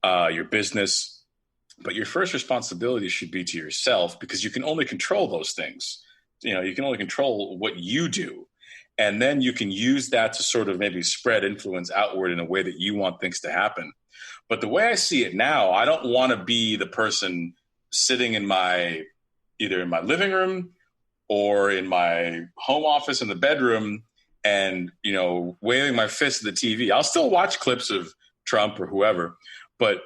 your business. But your first responsibility should be to yourself, because you can only control those things. You can only control what you do. And then you can use that to sort of maybe spread influence outward in a way that you want things to happen. But the way I see it now, I don't want to be the person sitting either in my living room or in my home office in the bedroom and, waving my fist at the TV. I'll still watch clips of Trump or whoever, but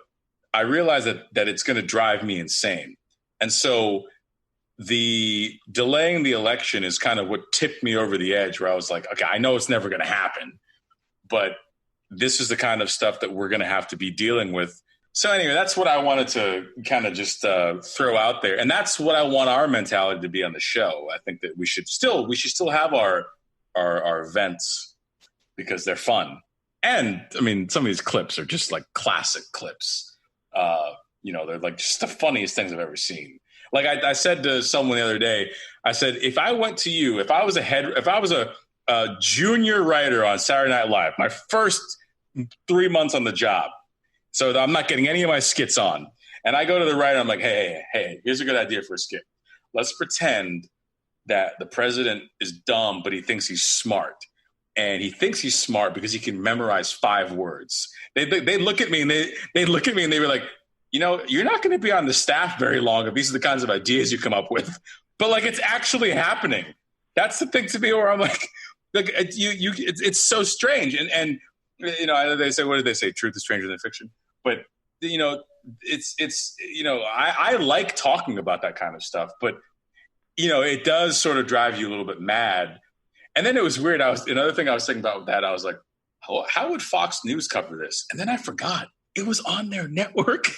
I realize that it's going to drive me insane. And so the delaying the election is kind of what tipped me over the edge, where I was like, okay, I know it's never going to happen, but this is the kind of stuff that we're going to have to be dealing with. So anyway, that's what I wanted to kind of just throw out there. And that's what I want our mentality to be on the show. I think that we should still have our events, because they're fun. And I mean, some of these clips are just like classic clips. They're like just the funniest things I've ever seen. Like I said to someone the other day, I said, if I went to you, if I was a junior writer on Saturday Night Live, my first 3 months on the job, so I'm not getting any of my skits on, and I go to the writer, I'm like, hey, here's a good idea for a skit. Let's pretend that the president is dumb, but he thinks he's smart. And he thinks he's smart because he can memorize 5 words. They look at me and they look at me and they were like, you're not going to be on the staff very long if these are the kinds of ideas you come up with. But like, it's actually happening. That's the thing to me, where I'm like it's so strange. And they say, what did they say? Truth is stranger than fiction. But I like talking about that kind of stuff. But it does sort of drive you a little bit mad. And then it was weird. Another thing I was thinking about with that, I was like, how would Fox News cover this? And then I forgot it was on their network.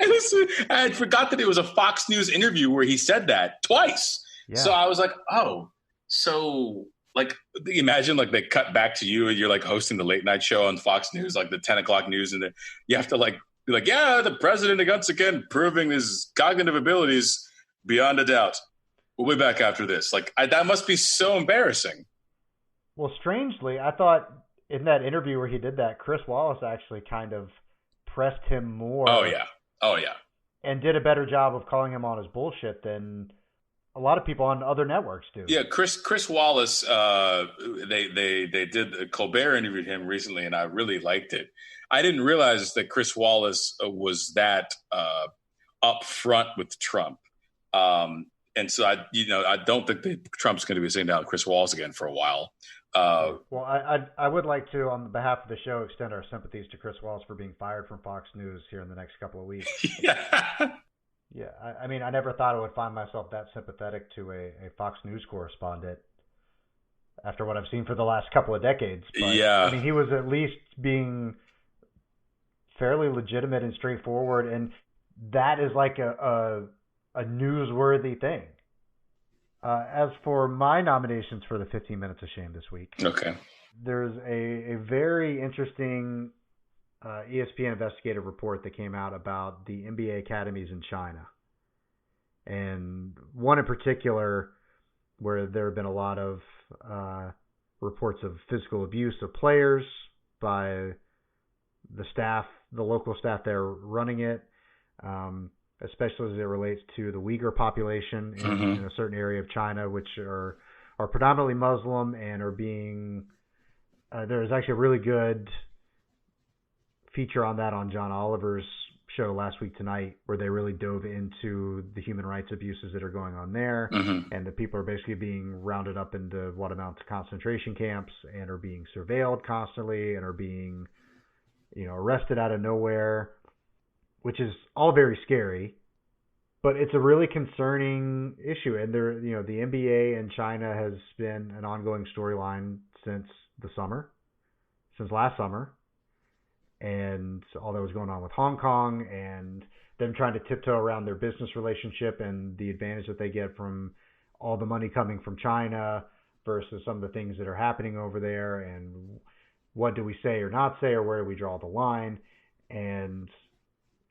I forgot that it was a Fox News interview where he said that twice. Yeah. So I was like, oh, so like, imagine like they cut back to you and you're like hosting the late night show on Fox News, like the 10 o'clock news. And you have to like be like, yeah, the president once again proving his cognitive abilities beyond a doubt. We'll be back after this. Like, that must be so embarrassing. Well, strangely, I thought in that interview where he did that, Chris Wallace actually kind of pressed him more. Oh, yeah. And did a better job of calling him on his bullshit than a lot of people on other networks do. Yeah, Chris Wallace. They did Colbert interviewed him recently, and I really liked it. I didn't realize that Chris Wallace was that up front with Trump. And so I don't think that Trump's going to be sitting down with Chris Wallace again for a while. Well, I would like to, on behalf of the show, extend our sympathies to Chris Wallace for being fired from Fox News here in the next couple of weeks. Yeah. Yeah, I mean, I never thought I would find myself that sympathetic to a Fox News correspondent after what I've seen for the last couple of decades. But, yeah. I mean, he was at least being fairly legitimate and straightforward, and that is like a newsworthy thing. As for my nominations for the 15 Minutes of Shame this week, okay, there's a very interesting ESPN investigative report that came out about the NBA academies in China. And one in particular where there have been a lot of reports of physical abuse of players by the staff, the local staff there running it, especially as it relates to the Uyghur population in a certain area of China, which are predominantly Muslim and are being there's actually a really good feature on that on John Oliver's show Last Week Tonight, where they really dove into the human rights abuses that are going on there, and the people are basically being rounded up into what amounts to concentration camps and are being surveilled constantly and are being, arrested out of nowhere, which is all very scary. But it's a really concerning issue, and the NBA in China has been an ongoing storyline since last summer. And all that was going on with Hong Kong and them trying to tiptoe around their business relationship and the advantage that they get from all the money coming from China versus some of the things that are happening over there, and what do we say or not say, or where do we draw the line. And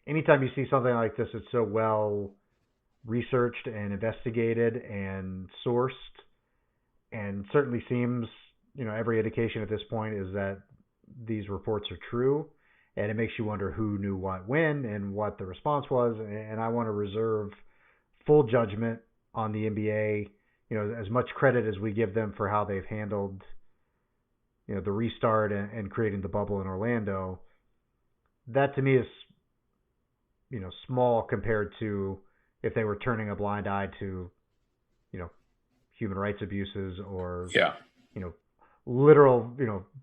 anytime you see something like this, it's so well researched and investigated and sourced, and certainly seems, every indication at this point is that these reports are true. And it makes you wonder who knew what when and what the response was. And I want to reserve full judgment on the NBA, as much credit as we give them for how they've handled, the restart and creating the bubble in Orlando. That to me is, small compared to if they were turning a blind eye to, human rights abuses or, literal,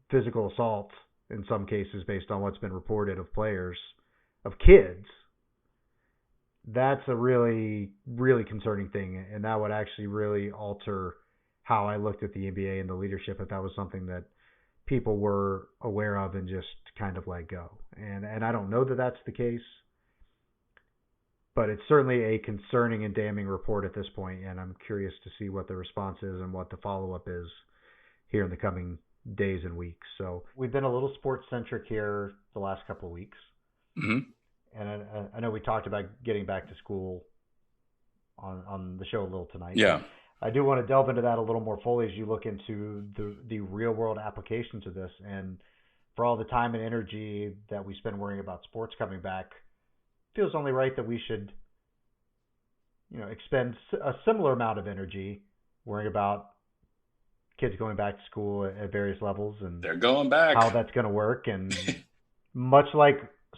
physical assaults in some cases based on what's been reported of players, of kids. That's a really, really concerning thing. And that would actually really alter how I looked at the NBA and the leadership if that was something that people were aware of and just kind of let go. And I don't know that that's the case, but it's certainly a concerning and damning report at this point. And I'm curious to see what the response is and what the follow-up is here in the coming days and weeks. So we've been a little sports centric here the last couple of weeks. And I know we talked about getting back to school on the show a little tonight. Yeah. I do want to delve into that a little more fully as you look into the real world applications of this. And for all the time and energy that we spend worrying about sports coming back, it feels only right that we should, expend a similar amount of energy worrying about kids going back to school at various levels and they're going back, how that's going to work. And much like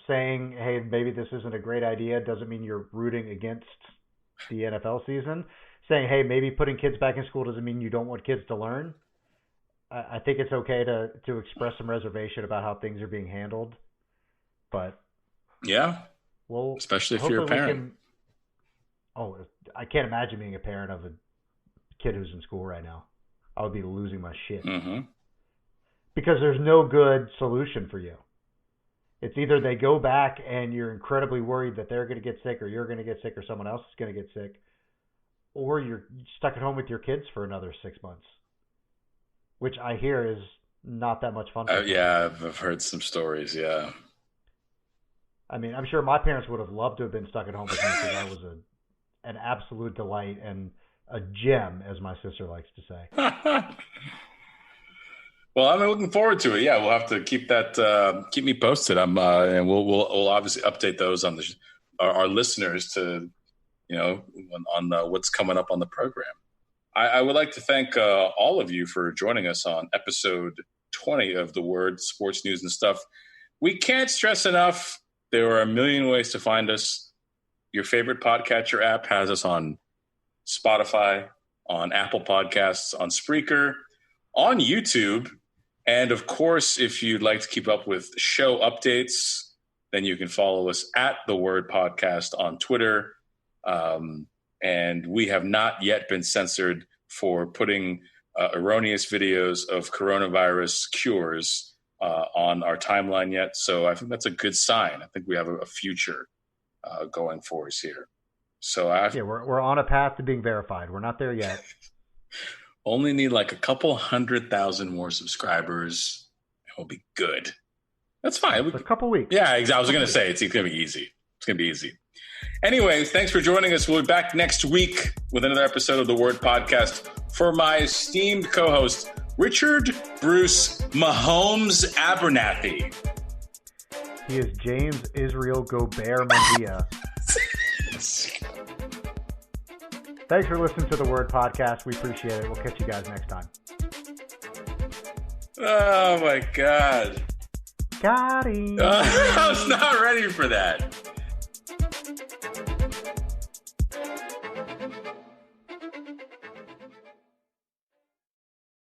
saying, hey, maybe this isn't a great idea, doesn't mean you're rooting against the NFL season. Saying, hey, maybe putting kids back in school doesn't mean you don't want kids to learn. I think it's okay to express some reservation about how things are being handled. But yeah, well, especially if you're a parent. I can't imagine being a parent of a kid who's in school right now. I would be losing my shit. Because there's no good solution for you. It's either they go back and you're incredibly worried that they're going to get sick or you're going to get sick or someone else is going to get sick, or you're stuck at home with your kids for another 6 months, which I hear is not that much fun. Yeah, I've heard some stories, yeah. I mean, I'm sure my parents would have loved to have been stuck at home with me because I was an absolute delight and a gem, as my sister likes to say. Well, I'm looking forward to it. Yeah, we'll have to keep me posted. And we'll obviously update those on our listeners to on what's coming up on the program. I would like to thank all of you for joining us on episode 20 of The Word, Sports News and Stuff. We can't stress enough, there are a million ways to find us. Your favorite podcatcher app has us on Spotify, on Apple Podcasts, on Spreaker, on YouTube. And of course, if you'd like to keep up with show updates, then you can follow us at The Word Podcast on Twitter. And we have not yet been censored for putting erroneous videos of coronavirus cures on our timeline yet. So I think that's a good sign. I think we have a future going for us here. So we're on a path to being verified. We're not there yet. Only need like a couple 100,000 more subscribers, and we'll be good. That's fine. A couple weeks. Yeah, exactly. I was going to say it's going to be easy. It's going to be easy. Anyway, thanks for joining us. We'll be back next week with another episode of The Word Podcast. For my esteemed co-host, Richard Bruce Mahomes Abernathy. He is James Israel Gobert Mundia. Thanks for listening to The Word Podcast. We appreciate it. We'll catch you guys next time. Oh, my God. Got him. I was not ready for that.